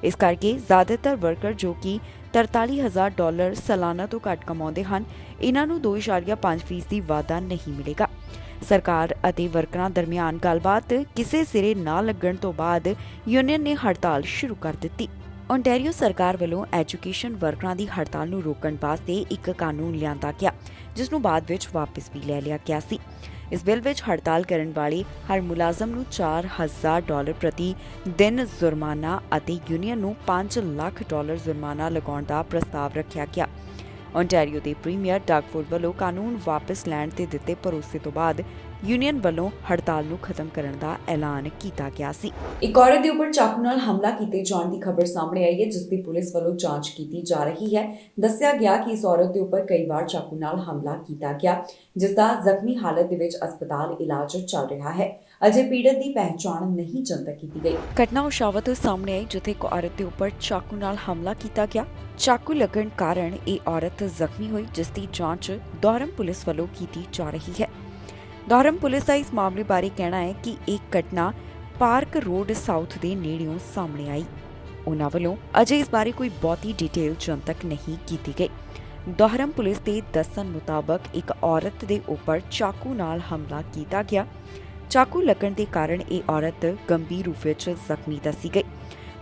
ਇਸ ਕਰਕੇ ਜ਼ਿਆਦਾਤਰ ਵਰਕਰ ਜੋ ਕਿ $43,000 ਸਾਲਾਨਾ ਤੋਂ ਘੱਟ ਕਮਾਉਂਦੇ ਹਨ, ਇਹਨਾਂ ਨੂੰ 2.5% ਵਾਧਾ ਨਹੀਂ ਮਿਲੇਗਾ। ਸਰਕਾਰ ਅਤੇ ਵਰਕਰਾਂ ਦਰਮਿਆਨ ਗੱਲਬਾਤ ਕਿਸੇ ਸਿਰੇ ਨਾ ਲੱਗਣ ਤੋਂ ਬਾਅਦ ਯੂਨੀਅਨ ਨੇ ਹੜਤਾਲ ਸ਼ੁਰੂ ਕਰ ਦਿੱਤੀ। ਓਨਟਾਰੀਓ ਸਰਕਾਰ ਵੱਲੋਂ ਐਜੂਕੇਸ਼ਨ ਵਰਕਰਾਂ ਦੀ ਹੜਤਾਲ ਨੂੰ ਰੋਕਣ ਵਾਸਤੇ ਇੱਕ ਕਾਨੂੰਨ ਲਿਆਂਦਾ ਗਿਆ, ਜਿਸ ਨੂੰ ਬਾਅਦ ਵਿੱਚ ਵਾਪਸ ਵੀ ਲੈ ਲਿਆ ਗਿਆ ਸੀ। ਇਸ ਬਿੱਲ ਵਿੱਚ ਹੜਤਾਲ ਕਰਨ ਵਾਲੇ ਹਰ ਮੁਲਾਜ਼ਮ ਨੂੰ $4,000 ਪ੍ਰਤੀ ਦਿਨ ਜੁਰਮਾਨਾ ਅਤੇ ਯੂਨੀਅਨ ਨੂੰ $5 ਲੱਖ ਜੁਰਮਾਨਾ ਲਗਾਉਣ ਦਾ ਪ੍ਰਸਤਾਵ ਰੱਖਿਆ ਗਿਆ। ਓਨਟਾਰੀਓ ਦੇ ਪ੍ਰੀਮੀਅਰ ਡਗ ਫੋਰਡ ਵੱਲੋਂ ਕਾਨੂੰਨ ਵਾਪਸ ਲੈਣ ਤੇ ਦਿੱਤੇ ਭਰੋਸੇ ਤੋਂ ਬਾਅਦ ਯੂਨੀਅਨ ਵੱਲੋਂ ਹੜਤਾਲ ਨੂੰ ਖਤਮ ਕਰਨ ਦਾ ਐਲਾਨ ਕੀਤਾ ਗਿਆ ਸੀ। ਇੱਕ ਔਰਤ ਦੇ ਉੱਪਰ ਚਾਕੂ ਨਾਲ ਹਮਲਾ ਕੀਤੇ ਜਾਣ ਦੀ ਖਬਰ ਸਾਹਮਣੇ ਆਈ ਹੈ, ਜਿਸ ਦੀ ਪੁਲਿਸ ਵੱਲੋਂ ਜਾਂਚ ਕੀਤੀ ਜਾ ਰਹੀ ਹੈ। ਦੱਸਿਆ ਗਿਆ ਕਿ ਇਸ ਔਰਤ ਦੇ ਉੱਪਰ ਕਈ ਵਾਰ ਚਾਕੂ ਨਾਲ ਹਮਲਾ ਕੀਤਾ ਗਿਆ, ਜਿਸ ਦਾ ਜ਼ਖਮੀ ਹਾਲਤ ਦੇ ਵਿੱਚ ਹਸਪਤਾਲ ਇਲਾਜ ਚੱਲ ਰਿਹਾ ਹੈ। ਅਜੇ ਪੀੜਤ ਦੀ ਪਹਿਚਾਣ ਨਹੀਂ ਜਨਤਕ ਕੀਤੀ ਗਈ। ਘਟਨਾ ਉਸ਼ਾਵਾ ਤੋਂ ਸਾਹਮਣੇ ਆਈ ਜਿੱਥੇ ਇੱਕ ਔਰਤ ਦੇ ਉੱਪਰ ਚਾਕੂ ਨਾਲ ਹਮਲਾ ਕੀਤਾ ਗਿਆ। ਚਾਕੂ ਲੱਗਣ ਕਾਰਨ ਇਹ ਔਰਤ ਜ਼ਖਮੀ ਹੋਈ, ਜਿਸ ਦੀ ਜਾਂਚ ਦੌਰਮ ਪੁਲਿਸ ਵੱਲੋਂ ਕੀਤੀ ਜਾ ਰਹੀ ਹੈ। ਦੌਰਮ ਪੁਲਿਸ ਦਾ ਇਸ ਮਾਮਲੇ ਬਾਰੇ ਕਹਿਣਾ ਹੈ ਕਿ ਇਹ ਘਟਨਾ ਪਾਰਕ ਰੋਡ ਸਾਊਥ ਦੇ ਨੇੜਿਓਂ ਸਾਹਮਣੇ ਆਈ। ਉਹਨਾਂ ਵੱਲੋਂ ਅਜੇ ਇਸ ਬਾਰੇ ਕੋਈ ਬਹੁਤੀ ਡਿਟੇਲ ਜਨਤਕ ਨਹੀਂ ਕੀਤੀ ਗਈ। ਦੌਰਮ ਪੁਲਿਸ ਦੇ ਦੱਸਣ ਮੁਤਾਬਕ ਇੱਕ ਔਰਤ ਦੇ ਉੱਪਰ ਚਾਕੂ ਨਾਲ ਹਮਲਾ ਕੀਤਾ ਗਿਆ। ਚਾਕੂ ਲੱਗਣ ਦੇ ਕਾਰਨ ਇਹ ਔਰਤ ਗੰਭੀਰ ਰੂਪ ਵਿੱਚ ਜ਼ਖਮੀ ਦੱਸੀ ਗਈ।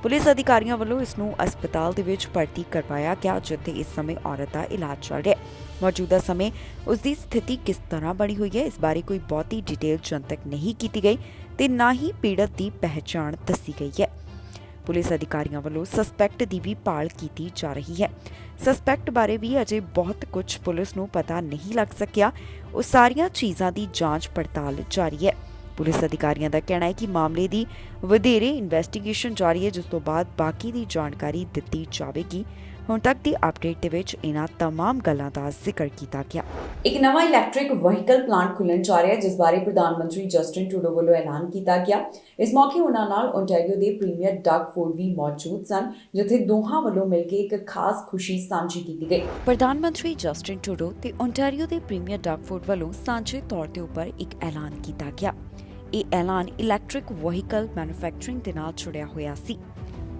ਪੁਲਿਸ ਅਧਿਕਾਰੀਆਂ ਵੱਲੋਂ ਇਸ ਨੂੰ ਹਸਪਤਾਲ ਦੇ ਵਿੱਚ ਭਰਤੀ ਕਰਵਾਇਆ ਗਿਆ, ਜਿੱਥੇ ਇਸ ਸਮੇਂ ਔਰਤ ਦਾ ਇਲਾਜ ਚੱਲ ਰਿਹਾ ਹੈ। ਮੌਜੂਦਾ ਸਮੇਂ ਉਸ ਦੀ ਸਥਿਤੀ ਕਿਸ ਤਰ੍ਹਾਂ ਬਣੀ ਹੋਈ ਹੈ, ਇਸ ਬਾਰੇ ਕੋਈ ਬਹੁਤੀ ਡਿਟੇਲ ਜਨਤਕ ਨਹੀਂ ਕੀਤੀ ਗਈ ਤੇ ਨਾ ਹੀ ਪੀੜਤ ਦੀ ਪਹਿਚਾਣ ਦੱਸੀ ਗਈ ਹੈ। ਪੁਲਿਸ ਅਧਿਕਾਰੀਆਂ ਵੱਲੋਂ ਸਸਪੈਕਟ ਦੀ ਵੀ ਭਾਲ ਕੀਤੀ ਜਾ ਰਹੀ ਹੈ। ਸਸਪੈਕਟ ਬਾਰੇ ਵੀ ਅਜੇ ਬਹੁਤ ਕੁਝ ਪੁਲਿਸ ਨੂੰ ਪਤਾ ਨਹੀਂ ਲੱਗ ਸਕਿਆ। ਉਹ ਸਾਰੀਆਂ ਚੀਜ਼ਾਂ ਦੀ ਜਾਂਚ ਪੜਤਾਲ ਜਾਰੀ ਹੈ। ਪੁਲਿਸ ਅਧਿਕਾਰੀਆਂ ਦਾ ਕਹਿਣਾ ਹੈ ਕਿ ਮਾਮਲੇ ਦੀ ਵਧੇਰੇ ਇਨਵੈਸਟੀਗੇਸ਼ਨ ਜਾਰੀ ਹੈ, ਜਿਸ ਤੋਂ ਬਾਅਦ ਬਾਕੀ ਦੀ ਜਾਣਕਾਰੀ ਦਿੱਤੀ ਜਾਵੇਗੀ। ਹੁਣ ਤੱਕ ਦੀ ਅਪਡੇਟ ਦੇ ਵਿੱਚ ਇਹਨਾਂ तमाम ਗੱਲਾਂ ਦਾ ਜ਼ਿਕਰ ਕੀਤਾ ਗਿਆ। ਇੱਕ ਨਵਾਂ ਇਲੈਕਟ੍ਰਿਕ ਵਹੀਕਲ ਪਲਾਂਟ ਖੁੱਲ੍ਹਣ ਜਾ ਰਿਹਾ ਹੈ, ਜਿਸ ਬਾਰੇ ਪ੍ਰਧਾਨ ਮੰਤਰੀ ਜਸਟਿਨ ਟਰੂਡੋ ਵੱਲੋਂ ਐਲਾਨ ਕੀਤਾ ਗਿਆ। ਇਸ ਮੌਕੇ ਉਹਨਾਂ ਨਾਲ ਓਨਟਾਰੀਓ ਦੇ ਪ੍ਰੀਮੀਅਰ ਡਗ ਫੋਰਡ ਵੀ ਮੌਜੂਦ ਸਨ, ਜਿੱਥੇ ਦੋਹਾਂ ਵੱਲੋਂ ਮਿਲ ਕੇ ਇੱਕ ਖਾਸ ਖੁਸ਼ੀ ਸਾਂਝੀ ਕੀਤੀ ਗਈ। ਪ੍ਰਧਾਨ ਮੰਤਰੀ ਜਸਟਿਨ ਟਰੂਡੋ ਤੇ ਓਨਟਾਰੀਓ ਦੇ ਪ੍ਰੀਮੀਅਰ ਡਗ ਫੋਰਡ ਵੱਲੋਂ ਸਾਂਝੇ ਤੌਰ ਤੇ ਉੱਪਰ ਇੱਕ ਐਲਾਨ ਕੀਤਾ ਗਿਆ। ਇਹ ਐਲਾਨ ਇਲੈਕਟ੍ਰਿਕ ਵਹੀਕਲ ਮੈਨੂਫੈਕਚਰਿੰਗ ਦੇ ਨਾਲ ਜੁੜਿਆ ਹੋਇਆ ਸੀ,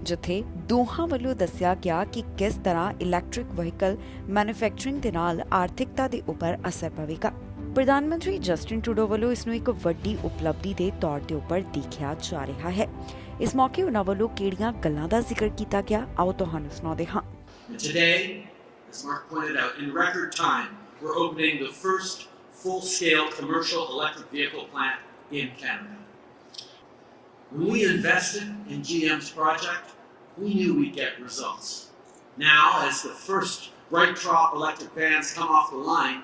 ਜਿੱਥੇ ਦੋਹਾਂ ਵੱਲੋਂ ਦੱਸਿਆ ਗਿਆ ਕਿ ਕਿਸ ਤਰ੍ਹਾਂ ਇਲੈਕਟ੍ਰਿਕ ਵਹੀਕਲ ਮੈਨੂਫੈਕਚਰਿੰਗ ਦੇ ਨਾਲ ਆਰਥਿਕਤਾ ਦੇ ਉੱਪਰ ਅਸਰ ਪਵੇਗਾ। ਪ੍ਰਧਾਨ ਮੰਤਰੀ ਜਸਟਿਨ ਟਰੂਡੋ ਵੱਲੋਂ ਇਸ ਨੂੰ ਇੱਕ ਵੱਡੀ ਉਪਲਬਧੀ ਦੇ ਤੌਰ ਤੇ ਉੱਪਰ ਦੇਖਿਆ ਜਾ ਰਿਹਾ ਹੈ। ਇਸ ਮੌਕੇ ਉਹਨਾਂ ਵੱਲੋਂ ਕਿਹੜੀਆਂ ਗੱਲਾਂ ਦਾ ਜ਼ਿਕਰ ਕੀਤਾ ਗਿਆ, ਆਓ ਤੁਹਾਨੂੰ ਸੁਣਾਉਂਦੇ ਹਾਂ। Today, as Mark pointed out, in record time, we're opening the first full-scale commercial electric vehicle plant in Canada. When we invested in GM's project, we knew we'd get results. Now, as the first BrightDrop electric vans come off the line,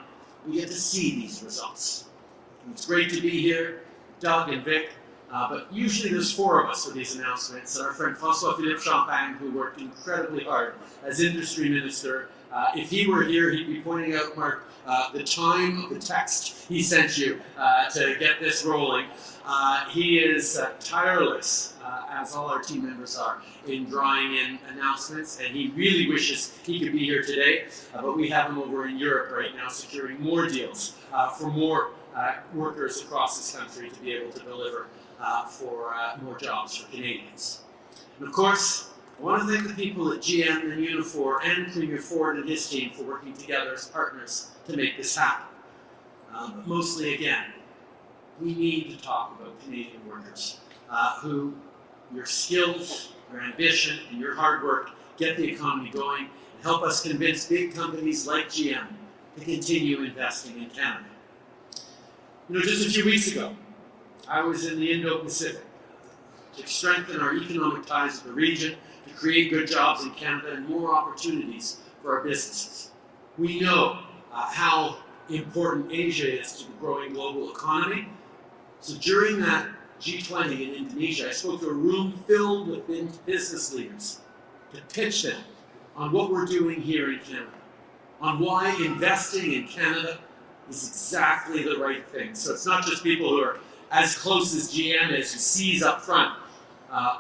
we get to see these results. And it's great to be here, Doug and Vic, but usually there's four of us for these announcements. Our friend François-Philippe Champagne, who worked incredibly hard as industry minister, if he were here, he'd be pointing out, Mark, the time of the text he sent you to get this rolling. He is tireless, as all our team members are, in drawing in announcements, and he really wishes he could be here today, but we have him over in Europe right now securing more deals for more workers across this country to be able to deliver for more jobs for Canadians. And of course, I want to thank the people at GM and Unifor and Premier Ford and his team for working together as partners to make this happen. But mostly, again, we need to talk about Canadian workers who your skills, your ambition, and your hard work get the economy going and help us convince big companies like GM to continue investing in Canada. You know, just a few weeks ago, I was in the Indo-Pacific to strengthen our economic ties with the region, to create good jobs in Canada and more opportunities for our businesses. We know how important Asia is to the growing global economy. So during that G20 in Indonesia, I spoke to a room filled with business leaders to pitch them on what we're doing here in Canada, on why investing in Canada is exactly the right thing. So it's not just people who are as close as GM is, who sees up front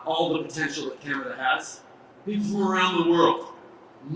all the potential that Canada has. People from around the world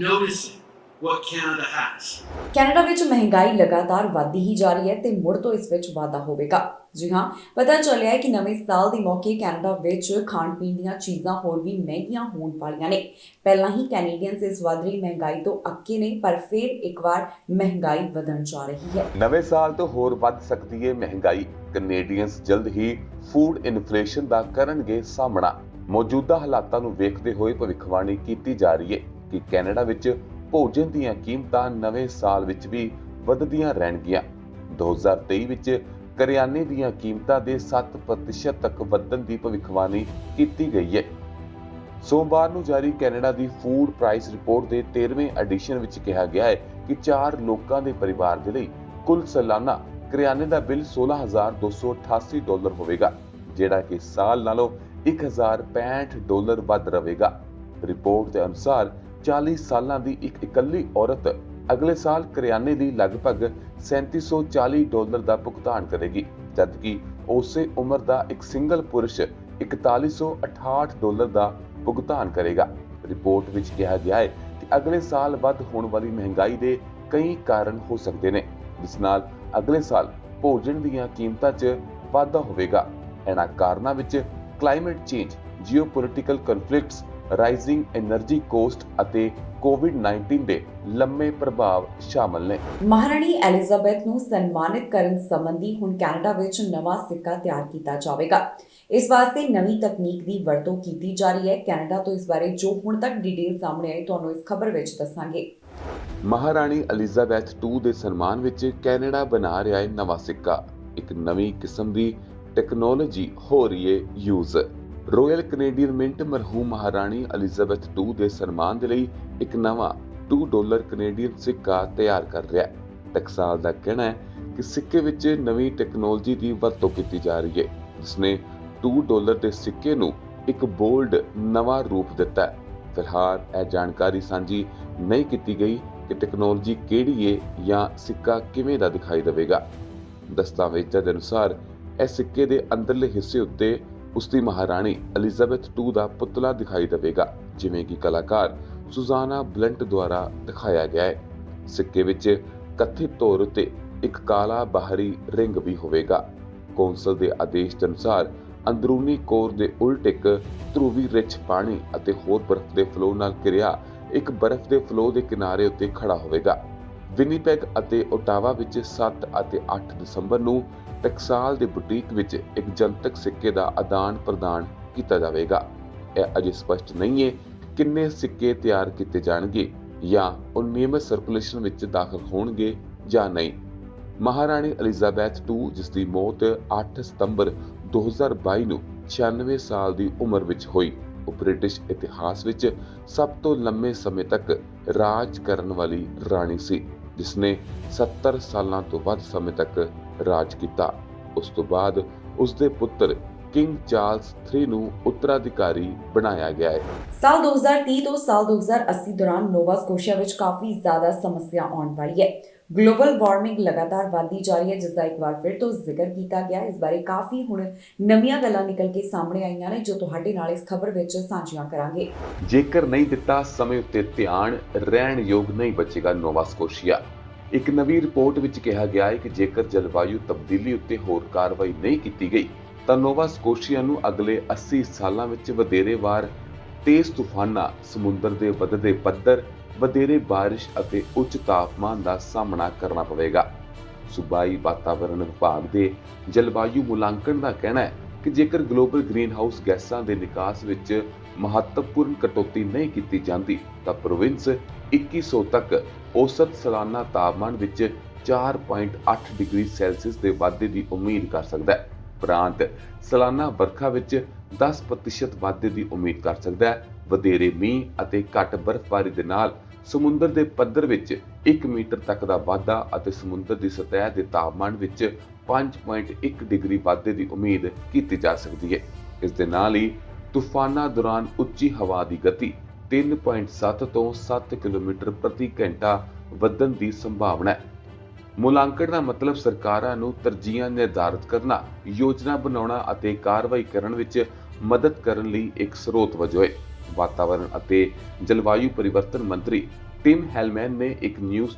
noticing what Canada has. Canada ਵਿੱਚ ਮਹਿੰਗਾਈ ਲਗਾਤਾਰ ਵਧਦੀ ਹੀ ਜਾ ਰਹੀ ਹੈ ਤੇ ਮੁੜ ਤੋਂ ਇਸ ਵਿੱਚ ਵਾਧਾ ਹੋਵੇਗਾ। ਜੀ ਹਾਂ, ਪਤਾ ਚੱਲਿਆ ਹੈ ਕਿ ਨਵੇਂ ਸਾਲ ਦੇ ਮੌਕੇ ਕੈਨੇਡਾ ਵਿੱਚ ਖਾਣ ਪੀਣ ਦੀਆਂ ਚੀਜ਼ਾਂ ਹੋਰ ਵੀ ਮਹਿੰਗੀਆਂ ਹੋਣ ਵਾਲੀਆਂ ਨੇ। ਪਹਿਲਾਂ ਹੀ ਕੈਨੇਡੀਅਨਸ ਇਸ ਵਧ ਰਹੀ ਮਹਿੰਗਾਈ ਤੋਂ ਅੱਕੇ ਨੇ, ਪਰ ਫਿਰ ਇੱਕ ਵਾਰ ਮਹਿੰਗਾਈ ਵਧਣ ਜਾ ਰਹੀ ਹੈ। ਨਵੇਂ ਸਾਲ ਤੋਂ ਹੋਰ ਵੱਧ ਸਕਦੀ ਹੈ ਮਹਿੰਗਾਈ। ਕੈਨੇਡੀਅਨਸ ਜਲਦ ਹੀ ਫੂਡ ਇਨਫਲੇਸ਼ਨ ਦਾ ਕਰਨਗੇ ਸਾਹਮਣਾ। ਮੌਜੂਦਾ ਹਾਲਾਤਾਂ ਨੂੰ ਵੇਖਦੇ ਹੋਏ ਭਵਿੱਖਬਾਣੀ ਕੀਤੀ ਜਾ ਰਹੀ ਹੈ ਕਿ ਕੈਨੇਡਾ ਵਿੱਚ ਭੋਜਨ ਦੀਆਂ ਕੀਮਤਾਂ ਨਵੇਂ ਸਾਲ ਵਿੱਚ ਵੀ ਵਧਦੀਆਂ ਰਹਿਣਗੀਆਂ। 2023 ਵਿੱਚ ਕਰਿਆਨੇ ਦੀਆਂ ਕੀਮਤਾਂ ਦੇ 7% ਤੱਕ ਵਧਣ ਦੀ ਭਵਿੱਖਬਾਣੀ ਕੀਤੀ ਗਈ ਹੈ। ਸੋਮਵਾਰ ਨੂੰ ਜਾਰੀ ਕੈਨੇਡਾ ਦੀ ਫੂਡ ਪ੍ਰਾਈਸ ਰਿਪੋਰਟ ਦੇ 13ਵੇਂ ਐਡੀਸ਼ਨ ਵਿੱਚ ਕਿਹਾ ਗਿਆ ਹੈ ਕਿ 4 ਲੋਕਾਂ ਦੇ ਪਰਿਵਾਰ ਦੇ ਲਈ ਕੁੱਲ ਸਾਲਾਨਾ ਕਰਿਆਨੇ ਦਾ ਬਿੱਲ $16,288 ਹੋਵੇਗਾ, ਜਿਹੜਾ ਕਿ ਸਾਲ ਨਾਲੋਂ $1,065 ਵੱਧ ਰਹੇਗਾ। ਰਿਪੋਰਟ ਦੇ ਅਨੁਸਾਰ 40 ਸਾਲਾਂ ਦੀ ਇੱਕ ਇਕੱਲੀ ਔਰਤ ਅਗਲੇ ਸਾਲ ਕਰਿਆਨੇ ਲਈ ਲਗਭਗ $3740 ਦਾ ਭੁਗਤਾਨ ਕਰੇਗੀ, ਜਦਕਿ ਉਸੇ ਉਮਰ ਦਾ ਇੱਕ ਸਿੰਗਲ ਪੁਰਸ਼ $4168 ਦਾ ਭੁਗਤਾਨ ਕਰੇਗਾ। ਰਿਪੋਰਟ ਵਿੱਚ ਕਿਹਾ ਗਿਆ ਹੈ ਕਿ ਅਗਲੇ ਸਾਲ ਵੱਧ ਹੋਣ ਵਾਲੀ ਮਹਿੰਗਾਈ ਦੇ ਕਈ ਕਾਰਨ ਹੋ ਸਕਦੇ ਨੇ, ਜਿਸ ਨਾਲ ਅਗਲੇ ਸਾਲ ਭੋਜਨ ਦੀਆਂ ਕੀਮਤਾਂ 'ਚ ਵਾਧਾ ਹੋਵੇਗਾ। ਇਹਨਾਂ ਕਾਰਨਾਂ ਵਿੱਚ climate change, geopolitical conflicts, rising energy cost ਅਤੇ ਕੋਵਿਡ-19 ਦੇ ਲੰਮੇ ਪ੍ਰਭਾਵ ਸ਼ਾਮਲ ਨੇ। ਮਹਾਰਾਣੀ ਐਲਿਜ਼ਾਬੈਥ ਨੂੰ ਸਨਮਾਨਿਤ ਕਰਨ ਸੰਬੰਧੀ ਹੁਣ ਕੈਨੇਡਾ ਵਿੱਚ ਨਵਾਂ ਸਿੱਕਾ ਤਿਆਰ ਕੀਤਾ ਜਾਵੇਗਾ। ਇਸ ਵਾਸਤੇ ਨਵੀਂ ਤਕਨੀਕ ਦੀ ਵਰਤੋਂ ਕੀਤੀ ਜਾ ਰਹੀ ਹੈ। ਕੈਨੇਡਾ ਤੋਂ ਇਸ ਬਾਰੇ ਜੋ ਹੁਣ ਤੱਕ ਡਿਟੇਲ ਸਾਹਮਣੇ ਆਈ, ਤੁਹਾਨੂੰ ਇਸ ਖਬਰ ਵਿੱਚ ਦੱਸਾਂਗੇ। ਮਹਾਰਾਣੀ ਐਲਿਜ਼ਾਬੈਥ II ਦੇ ਸਨਮਾਨ ਵਿੱਚ ਕੈਨੇਡਾ ਬਣਾ ਰਿਹਾ ਹੈ ਨਵਾਂ ਸਿੱਕਾ। ਇੱਕ ਨਵੀਂ ਕਿਸਮ ਦੀ ਟੈਕਨੋਲੋਜੀ ਹੋ ਰਹੀ ਹੈ ਯੂਜ਼। ਰਾਇਲ ਕੈਨੇਡੀਅਨ ਮਿੰਟ ਮਰਹੂਮ ਮਹਾਰਾਣੀ ਐਲਿਜ਼ਾਬੈਥ II ਦੇ ਸਨਮਾਨ ਦੇ ਲਈ ਇੱਕ ਨਵਾਂ $2 ਕੈਨੇਡੀਅਨ ਸਿੱਕਾ ਤਿਆਰ ਕਰ ਰਿਹਾ ਹੈ। ਟਕਸਾਲ ਦਾ ਕਹਿਣਾ ਹੈ ਕਿ ਸਿੱਕੇ ਵਿੱਚ ਨਵੀਂ ਟੈਕਨੋਲੋਜੀ ਦੀ ਵਰਤੋਂ ਕੀਤੀ ਜਾ ਰਹੀ ਹੈ, ਜਿਸ ਨੇ $2 ਦੇ ਸਿੱਕੇ ਨੂੰ ਇੱਕ ਬੋਲਡ ਨਵਾਂ ਰੂਪ ਦਿੱਤਾ ਹੈ। ਫਿਲਹਾਲ ਇਹ ਜਾਣਕਾਰੀ ਸਾਂਝੀ ਨਹੀਂ ਕੀਤੀ ਗਈ ਕਿ ਟੈਕਨੋਲੋਜੀ ਕਿਹੜੀ ਹੈ ਜਾਂ ਸਿੱਕਾ ਕਿਵੇਂ ਦਾ ਦਿਖਾਈ ਦੇਵੇਗਾ। ਦਸਤਾਵੇਜ਼ਾਂ ਦੇ ਅਨੁਸਾਰ ਇਹ ਸਿੱਕੇ ਦੇ ਅੰਦਰਲੇ ਹਿੱਸੇ ਉੱਤੇ ਉਸ ਦੀ ਮਹਾਰਾਣੀ ਐਲਿਜ਼ਾਬੈਥ II ਦਾ ਪੁਤਲਾ ਦਿਖਾਈ ਦੇਵੇਗਾ, ਜਿਵੇਂ ਕਿ ਕਲਾਕਾਰ ਸੁਜ਼ਾਨਾ ਬਲੰਟ ਦੁਆਰਾ ਦਿਖਾਇਆ ਗਿਆ ਹੈ। ਸਿੱਕੇ ਵਿੱਚ ਕਥਿਤ ਤੌਰ ਉੱਤੇ ਇੱਕ ਕਾਲਾ ਬਾਹਰੀ ਰਿੰਗ ਵੀ ਹੋਵੇਗਾ। ਕੌਂਸਲ ਦੇ ਆਦੇਸ਼ ਦੇ ਅਨੁਸਾਰ ਅੰਦਰੂਨੀ ਕੋਰ ਦੇ ਉਲਟ ਇੱਕ ਧਰੂਵੀ ਰਿੱਛ ਪਾਣੀ ਅਤੇ ਹੋਰ ਬਰਫ਼ ਦੇ ਫਲੋ ਨਾਲ ਘਿਰਿਆ ਇੱਕ ਬਰਫ਼ ਦੇ ਫਲੋ ਦੇ ਕਿਨਾਰੇ ਉੱਤੇ ਖੜਾ ਹੋਵੇਗਾ। ਵਿਨੀਪੈਗ ਅਤੇ ਓਟਾਵਾ ਵਿੱਚ 7 ਅਤੇ 8 ਦਸੰਬਰ ਨੂੰ ਟਕਸਾਲ ਦੇ ਬੁਟੀਕ ਵਿੱਚ ਇੱਕ ਜਨਤਕ ਸਿੱਕੇ ਦਾ ਆਦਾਨ ਪ੍ਰਦਾਨ ਕੀਤਾ ਜਾਵੇਗਾ। ਇਹ ਅਜੇ ਸਪਸ਼ਟ ਨਹੀਂ ਹੈ ਕਿੰਨੇ ਸਿੱਕੇ ਤਿਆਰ ਕੀਤੇ ਜਾਣਗੇ ਜਾਂ ਉਹ ਨਿਯਮਿਤ ਸਰਕੂਲੇਸ਼ਨ ਵਿੱਚ ਦਾਖਲ ਹੋਣਗੇ ਜਾਂ ਨਹੀਂ। ਮਹਾਰਾਣੀ ਐਲਿਜ਼ਾਬੈਥ II, ਜਿਸ ਦੀ ਮੌਤ 8 ਸਤੰਬਰ 2022 ਨੂੰ 96 ਸਾਲ ਦੀ ਉਮਰ ਵਿੱਚ ਹੋਈ, ਉਹ ਬ੍ਰਿਟਿਸ਼ ਇਤਿਹਾਸ ਵਿੱਚ ਸਭ ਤੋਂ ਲੰਮੇ ਸਮੇਂ ਤੱਕ ਰਾਜ ਕਰਨ ਵਾਲੀ ਰਾਣੀ ਸੀ, ਜਿਸ ਨੇ 70 ਸਾਲਾਂ ਤੋਂ ਵੱਧ ਸਮੇਂ ਤੱਕ ਰਾਜ ਕੀਤਾ। ਉਸ ਤੋਂ ਬਾਅਦ ਉਸ ਦੇ ਪੁੱਤਰ ਕਿੰਗ ਚਾਰਲਸ III ਨੂੰ ਉੱਤਰਾਧਿਕਾਰੀ ਬਣਾਇਆ ਗਿਆ ਹੈ। ਸਾਲ 2030 ਤੋਂ ਸਾਲ 2080 ਦੌਰਾਨ ਨੋਵਾ ਸਕੋਸ਼ੀਆ ਵਿੱਚ ਕਾਫੀ ਜ਼ਿਆਦਾ ਸਮੱਸਿਆ ਆਉਣ ਵਾਲੀ ਹੈ। ਗਲੋਬਲ ਵਾਰਮਿੰਗ ਲਗਾਤਾਰ ਵਧਦੀ ਜਾ ਰਹੀ ਹੈ, ਜਿਸ ਦਾ ਇੱਕ ਵਾਰ ਫਿਰ ਤੋਂ ਜ਼ਿਕਰ ਕੀਤਾ ਗਿਆ। ਇਸ ਬਾਰੇ ਕਾਫੀ ਹੁਣ ਨਵੀਆਂ ਗੱਲਾਂ ਨਿਕਲ ਕੇ ਸਾਹਮਣੇ ਆਈਆਂ ਨੇ, ਜੋ ਤੁਹਾਡੇ ਨਾਲ ਇਸ ਖਬਰ ਵਿੱਚ ਸਾਂਝੀਆਂ ਕਰਾਂਗੇ। ਜੇਕਰ ਨਹੀਂ ਦਿੱਤਾ ਸਮੇਂ ਉੱਤੇ ਧਿਆਨ, ਰਹਿਣ ਯੋਗ ਨਹੀਂ ਬਚੇਗਾ ਨੋਵਾ ਸਕੋਸ਼ੀਆ। ਇੱਕ ਨਵੀਂ ਰਿਪੋਰਟ ਵਿੱਚ ਕਿਹਾ ਗਿਆ ਹੈ ਕਿ ਜੇਕਰ ਜਲਵਾਯੂ ਤਬਦੀਲੀ ਉੱਤੇ ਹੋਰ ਕਾਰਵਾਈ ਨਹੀਂ ਕੀਤੀ ਗਈ ਤਾਂ ਨੋਵਾ ਸਕੋਸ਼ੀਆ ਨੂੰ ਅਗਲੇ 80 ਸਾਲਾਂ ਵਿੱਚ ਵਧੇਰੇ ਵਾਰ ਤੇਜ਼ ਤੂਫਾਨਾਂ, ਸਮੁੰਦਰ ਦੇ ਵੱਧਦੇ ਪੱਧਰ, ਵਧੇਰੇ ਬਾਰਿਸ਼ ਅਤੇ ਉੱਚ ਤਾਪਮਾਨ ਦਾ ਸਾਹਮਣਾ ਕਰਨਾ ਪਵੇਗਾ। ਸੂਬਾਈ ਵਾਤਾਵਰਣ ਵਿਭਾਗ ਦੇ ਜਲਵਾਯੂ ਮੁਲਾਂਕਣ ਦਾ ਕਹਿਣਾ ਹੈ ਕਿ ਜੇਕਰ ਗਲੋਬਲ ਗ੍ਰੀਨਹਾਊਸ ਗੈਸਾਂ ਦੇ ਨਿਕਾਸ ਵਿੱਚ ਮਹੱਤਵਪੂਰਨ ਕਟੌਤੀ ਨਹੀਂ ਕੀਤੀ ਜਾਂਦੀ ਤਾਂ ਪ੍ਰੋਵਿੰਸ 2100 ਤੱਕ ਔਸਤ ਸਾਲਾਨਾ ਤਾਪਮਾਨ ਵਿੱਚ 4.8 ਡਿਗਰੀ ਸੈਲਸੀਅਸ ਦੇ ਵਾਧੇ ਦੀ ਉਮੀਦ ਕਰ ਸਕਦਾ ਹੈ। ਪ੍ਰਾਂਤ ਸਾਲਾਨਾ ਵਰਖਾ ਵਿੱਚ 10% ਵਾਧੇ ਦੀ ਉਮੀਦ ਕਰ ਸਕਦਾ ਹੈ। ਵਧੇਰੇ ਮੀਂਹ ਅਤੇ ਘੱਟ ਬਰਫ਼ਬਾਰੀ ਦੇ ਨਾਲ ਸਮੁੰਦਰ ਦੇ ਪੱਧਰ ਵਿੱਚ 1 ਮੀਟਰ ਤੱਕ ਦਾ ਵਾਧਾ ਅਤੇ ਸਮੁੰਦਰ ਦੀ ਸਤਹ ਦੇ ਤਾਪਮਾਨ ਵਿੱਚ 5.1 ਡਿਗਰੀ ਵਾਧੇ ਦੀ ਉਮੀਦ ਕੀਤੀ ਜਾ ਸਕਦੀ ਹੈ। ਇਸ ਦੇ ਨਾਲ ਹੀ ਤੂਫਾਨਾਂ ਦੌਰਾਨ ਉੱਚੀ ਹਵਾ ਦੀ ਗਤੀ 3.7 ਤੋਂ 7 ਕਿਲੋਮੀਟਰ ਪ੍ਰਤੀ ਘੰਟਾ ਵਧਣ ਦੀ ਸੰਭਾਵਨਾ ਹੈ। ਮੁਲਾਂਕਣ ਦਾ ਮਤਲਬ ਸਰਕਾਰਾਂ ਨੂੰ ਤਰਜੀਹਾਂ ਨਿਰਧਾਰਤ ਕਰਨਾ, ਯੋਜਨਾ ਬਣਾਉਣਾ ਅਤੇ ਕਾਰਵਾਈ ਕਰਨ ਵਿੱਚ ਮਦਦ ਕਰਨ ਲਈ ਇੱਕ ਸਰੋਤ ਵਜੋਂ ਹੈ। ਵਾਤਾਵਰਣ ਅਤੇ ਜਲਵਾਯੂ ਪਰਿਵਰਤਨ ਮੰਤਰੀ ਟਿਮ ਹੈਲਮੈਨ ਨੇ ਇੱਕ ਨਿਊਜ਼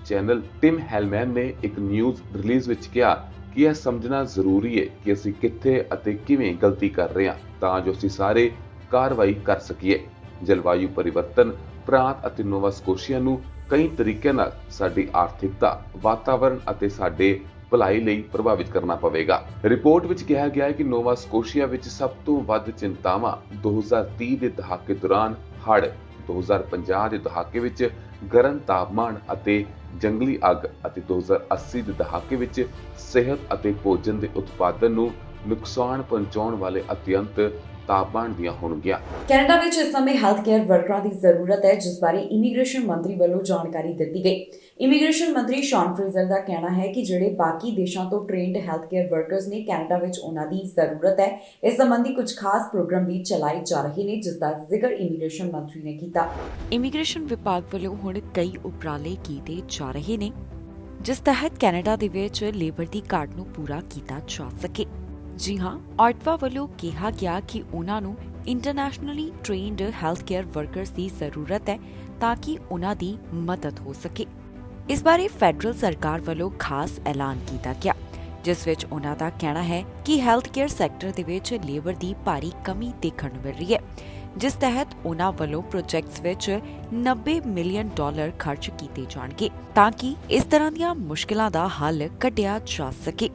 ਰਿਲੀਜ਼ ਵਿੱਚ ਕਿਹਾ ਕਿ ਇਹ ਸਮਝਣਾ ਜ਼ਰੂਰੀ ਹੈ ਕਿ ਅਸੀਂ ਕਿੱਥੇ ਅਤੇ ਕਿਵੇਂ ਗਲਤੀ ਕਰ ਰਹੇ ਹਾਂ ਤਾਂ ਜੋ ਅਸੀਂ ਸਾਰੇ ਕਾਰਵਾਈ ਕਰ ਸਕੀਏ। ਜਲਵਾਯੂ ਪਰਿਵਰਤਨ ਪ੍ਰਾਂਤ ਅਤੇ ਨੋਵਾ ਸਕੋਸ਼ੀਆ ਨੂੰ ਕਈ ਤਰੀਕਿਆਂ ਨਾਲ ਸਾਡੀ ਆਰਥਿਕਤਾ, ਵਾਤਾਵਰਣ ਅਤੇ ਸਾਡੇ ਭਲਾਈ ਲਈ ਪ੍ਰਭਾਵਿਤ ਕਰਨਾ ਪਵੇਗਾ। ਰਿਪੋਰਟ ਵਿੱਚ ਕਿਹਾ ਗਿਆ ਹੈ ਕਿ ਨੋਵਾ ਸਕੋਸ਼ੀਆ ਵਿੱਚ ਸਭ ਤੋਂ ਵੱਧ ਚਿੰਤਾਵਾਂ 2030 ਦੇ ਦਹਾਕੇ ਦੌਰਾਨ ਹੜ੍ਹ, 2050 ਦੇ ਦਹਾਕੇ ਵਿੱਚ ਗਰਮ ਤਾਪਮਾਨ ਅਤੇ ਜੰਗਲੀ ਅੱਗ ਅਤੇ 2080 ਦੇ ਦਹਾਕੇ ਵਿੱਚ ਸਿਹਤ ਅਤੇ ਭੋਜਨ ਦੇ ਉਤਪਾਦਨ ਨੂੰ ਨੁਕਸਾਨ ਪਹੁੰਚਾਉਣ ਵਾਲੇ ਅਤਿਅੰਤ ਤਾਪਮਾਨ ਦੀਆਂ ਹੋਣਗੀਆਂ। ਕੈਨੇਡਾ ਵਿੱਚ ਇਸ ਸਮੇਂ ਹੈਲਥ ਕੇਅਰ ਵਰਕਰਾਂ ਦੀ ਜ਼ਰੂਰਤ ਹੈ, ਜਿਸ ਬਾਰੇ ਇਮੀਗ੍ਰੇਸ਼ਨ ਮੰਤਰੀ ਵੱਲੋਂ ਜਾਣਕਾਰੀ ਦਿੱਤੀ ਗਈ। ਇਮੀਗ੍ਰੇਸ਼ਨ ਮੰਤਰੀ ਸ਼ੌਨ ਫਰੇਜ਼ਰ ਦਾ ਕਹਿਣਾ ਹੈ ਕਿ ਜਿਹੜੇ ਬਾਕੀ ਦੇਸ਼ਾਂ ਤੋਂ ਟ੍ਰੇਨਡ ਹੈਲਥ ਕੇਅਰ ਵਰਕਰਸ ਨੇ, ਕੈਨੇਡਾ ਵਿੱਚ ਉਹਨਾਂ ਦੀ ਜ਼ਰੂਰਤ ਹੈ। ਇਸ ਸੰਬੰਧੀ ਕੁਝ ਖਾਸ ਪ੍ਰੋਗਰਾਮ ਵੀ ਚਲਾਏ ਜਾ ਰਹੇ ਨੇ, ਜਿਸ ਦਾ ਜ਼ਿਕਰ ਇਮੀਗ੍ਰੇਸ਼ਨ ਮੰਤਰੀ ਨੇ ਕੀਤਾ। ਇਮੀਗ੍ਰੇਸ਼ਨ ਵਿਭਾਗ ਵੱਲੋਂ ਹੁਣ ਕਈ ਉਪਰਾਲੇ ਕੀਤੇ ਜਾ ਰਹੇ ਨੇ, ਜਿਸ ਤਹਿਤ ਕੈਨੇਡਾ ਦੇ ਵਿੱਚ ਲੇਬਰ ਦੀ ਘਾਟ ਨੂੰ ਪੂਰਾ ਕੀਤਾ ਜਾ ਸਕੇ। ਜੀ ਹਾਂ, ਆਟਵਾ ਵੱਲੋਂ ਕਿਹਾ ਗਿਆ ਕਿ ਉਹਨਾਂ ਨੂੰ internationally trained health care workers ਦੀ ਜ਼ਰੂਰਤ ਹੈ ਤਾਂ ਕਿ ਉਹਨਾਂ ਦੀ ਮਦਦ ਹੋ ਸਕੇ। ਇਸ ਬਾਰੇ ਫੈਡਰਲ ਸਰਕਾਰ ਵੱਲੋਂ ਖਾਸ ਐਲਾਨ ਕੀਤਾ ਗਿਆ, ਜਿਸ ਵਿੱਚ ਉਹਨਾਂ ਦਾ ਕਹਿਣਾ ਹੈ ਕਿ ਹੈਲਥ ਕੇਅਰ ਸੈਕਟਰ ਦੇ ਵਿੱਚ ਲੇਬਰ ਦੀ ਭਾਰੀ ਕਮੀ ਦੇਖਣ ਨੂੰ ਮਿਲ ਰਹੀ ਹੈ, ਜਿਸ ਤਹਿਤ ਉਹਨਾਂ ਵੱਲੋਂ ਪ੍ਰੋਜੈਕਟਸ ਵਿੱਚ $90 ਮਿਲੀਅਨ ਖਰਚ ਕੀਤੇ ਜਾਣਗੇ ਤਾਂ ਕਿ ਇਸ ਤਰ੍ਹਾਂ ਦੀਆਂ ਮੁਸ਼ਕਿਲਾਂ ਦਾ ਹੱਲ ਕੱਢਿਆ ਜਾ ਸਕੇ।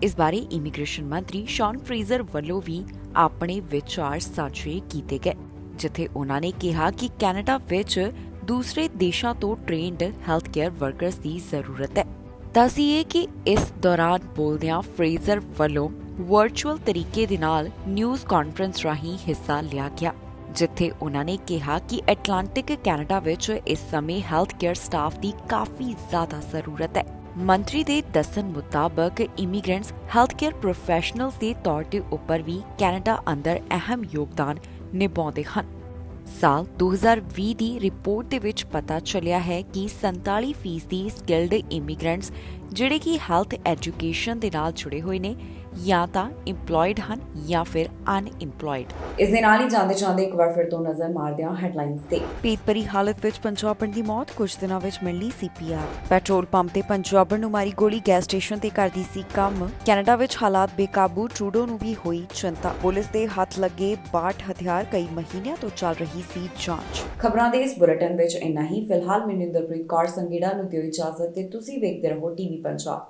ਇਸ ਬਾਰੇ ਇਮੀਗ੍ਰੇਸ਼ਨ ਮੰਤਰੀ ਸ਼ੌਨ ਫਰੇਜ਼ਰ ਵੱਲੋਂ ਵੀ ਆਪਣੇ ਵਿਚਾਰ ਸਾਂਝੇ ਕੀਤੇ ਗਏ, ਜਿੱਥੇ ਉਹਨਾਂ ਨੇ ਕਿਹਾ ਕਿ ਕੈਨੇਡਾ ਵਿੱਚ ਦੂਸਰੇ ਦੇਸ਼ਾਂ ਤੋਂ ਟ੍ਰੇਨਡ ਹੈਲਥ ਕੇਅਰ ਵਰਕਰਸ ਦੀ ਜ਼ਰੂਰਤ ਹੈ। ਦੱਸੀਏ ਕਿ ਇਸ ਦੌਰਾਨ ਬੋਲਦਿਆਂ ਫਰੇਜ਼ਰ ਵੱਲੋਂ ਵਰਚੁਅਲ ਤਰੀਕੇ ਦੇ ਨਾਲ ਨਿਊਜ਼ ਕਾਨਫਰੰਸ ਰਾਹੀਂ ਹਿੱਸਾ ਲਿਆ ਗਿਆ, ਜਿੱਥੇ ਉਹਨਾਂ ਨੇ ਕਿਹਾ ਕਿ ਐਟਲਾਂਟਿਕ ਕੈਨੇਡਾ ਵਿੱਚ ਇਸ ਸਮੇਂ ਹੈਲਥ ਕੇਅਰ ਸਟਾਫ ਦੀ ਕਾਫੀ ਜ਼ਿਆਦਾ ਜ਼ਰੂਰਤ ਹੈ। ਮੰਤਰੀ ਦੇ ਦੱਸਣ ਮੁਤਾਬਕ ਇਮੀਗ੍ਰੈਂਟਸ ਹੈਲਥ ਕੇਅਰ ਪ੍ਰੋਫੈਸ਼ਨਲਸ ਦੇ ਤੌਰ ਤੇ ਉੱਪਰ ਵੀ ਕੈਨੇਡਾ ਅੰਦਰ ਅਹਿਮ ਯੋਗਦਾਨ ਨਿਭਾਉਂਦੇ ਹਨ। ਸਾਲ 2020 ਦੀ ਰਿਪੋਰਟ ਦੇ ਵਿੱਚ ਪਤਾ ਚੱਲਿਆ ਹੈ ਕਿ 47% ਸਕਿਲਡ ਇਮੀਗ੍ਰੈਂਟਸ ਜਿਹੜੇ ਕਿ ਹੈਲਥ ਐਜੂਕੇਸ਼ਨ ਦੇ ਨਾਲ ਜੁੜੇ ਹੋਏ ਨੇ ਜਾਂ ਤਾਂ ਇੰਪਲੋਇਡ ਹਨ ਜਾਂ ਫਿਰ ਅਨਇੰਪਲੋਇਡ। ਇਸ ਦੇ ਨਾਲ ਹੀ ਜਾਂਦੇ ਇੱਕ ਵਾਰ ਫਿਰ ਤੋਂ ਨਜ਼ਰ ਮਾਰਦੇ ਹਾਂ ਹੈਡਲਾਈਨਸ ਤੇ। ਭੇਤਭਰੀ ਹਾਲਤ ਵਿੱਚ ਪੰਜਾਬਣ ਦੀ ਮੌਤ, ਕੁਝ ਦਿਨਾਂ ਵਿੱਚ ਮਿਲਣੀ CPR। ਪੈਟਰੋਲ ਪੰਪ ਤੇ ਪੰਜਾਬਣ ਨੂੰ ਮਾਰੀ ਗੋਲੀ, ਗੈਸ ਸਟੇਸ਼ਨ ਤੇ ਕਰਦੀ ਸੀ ਕੰਮ। ਕੈਨੇਡਾ ਵਿੱਚ ਹਾਲਾਤ ਬੇਕਾਬੂ, ਟਰੂਡੋ ਨੂੰ ਵੀ ਹੋਈ ਚਿੰਤਾ। ਪੁਲਿਸ ਦੇ ਹੱਥ ਲੱਗੇ 62 ਹਥਿਆਰ, ਕਈ ਮਹੀਨਿਆਂ ਤੋਂ ਚੱਲ ਰਹੀ ਸੀ ਜਾਂਚ। ਖਬਰਾਂ ਦੇ ਇਸ ਬੁਲੇਟਿਨ ਵਿੱਚ ਇੰਨਾ ਹੀ। ਫਿਲਹਾਲ ਮੈਨੂੰ ਇੰਦਰਪ੍ਰੀਤ ਕੌਰ ਸੰਗੇੜਾ ਨੂੰ ਦਿਓ ਇਜਾਜ਼ਤ ਤੇ ਤੁਸੀਂ ਵੇਖਦੇ ਰਹੋ TV ਪੰਜਾਬ।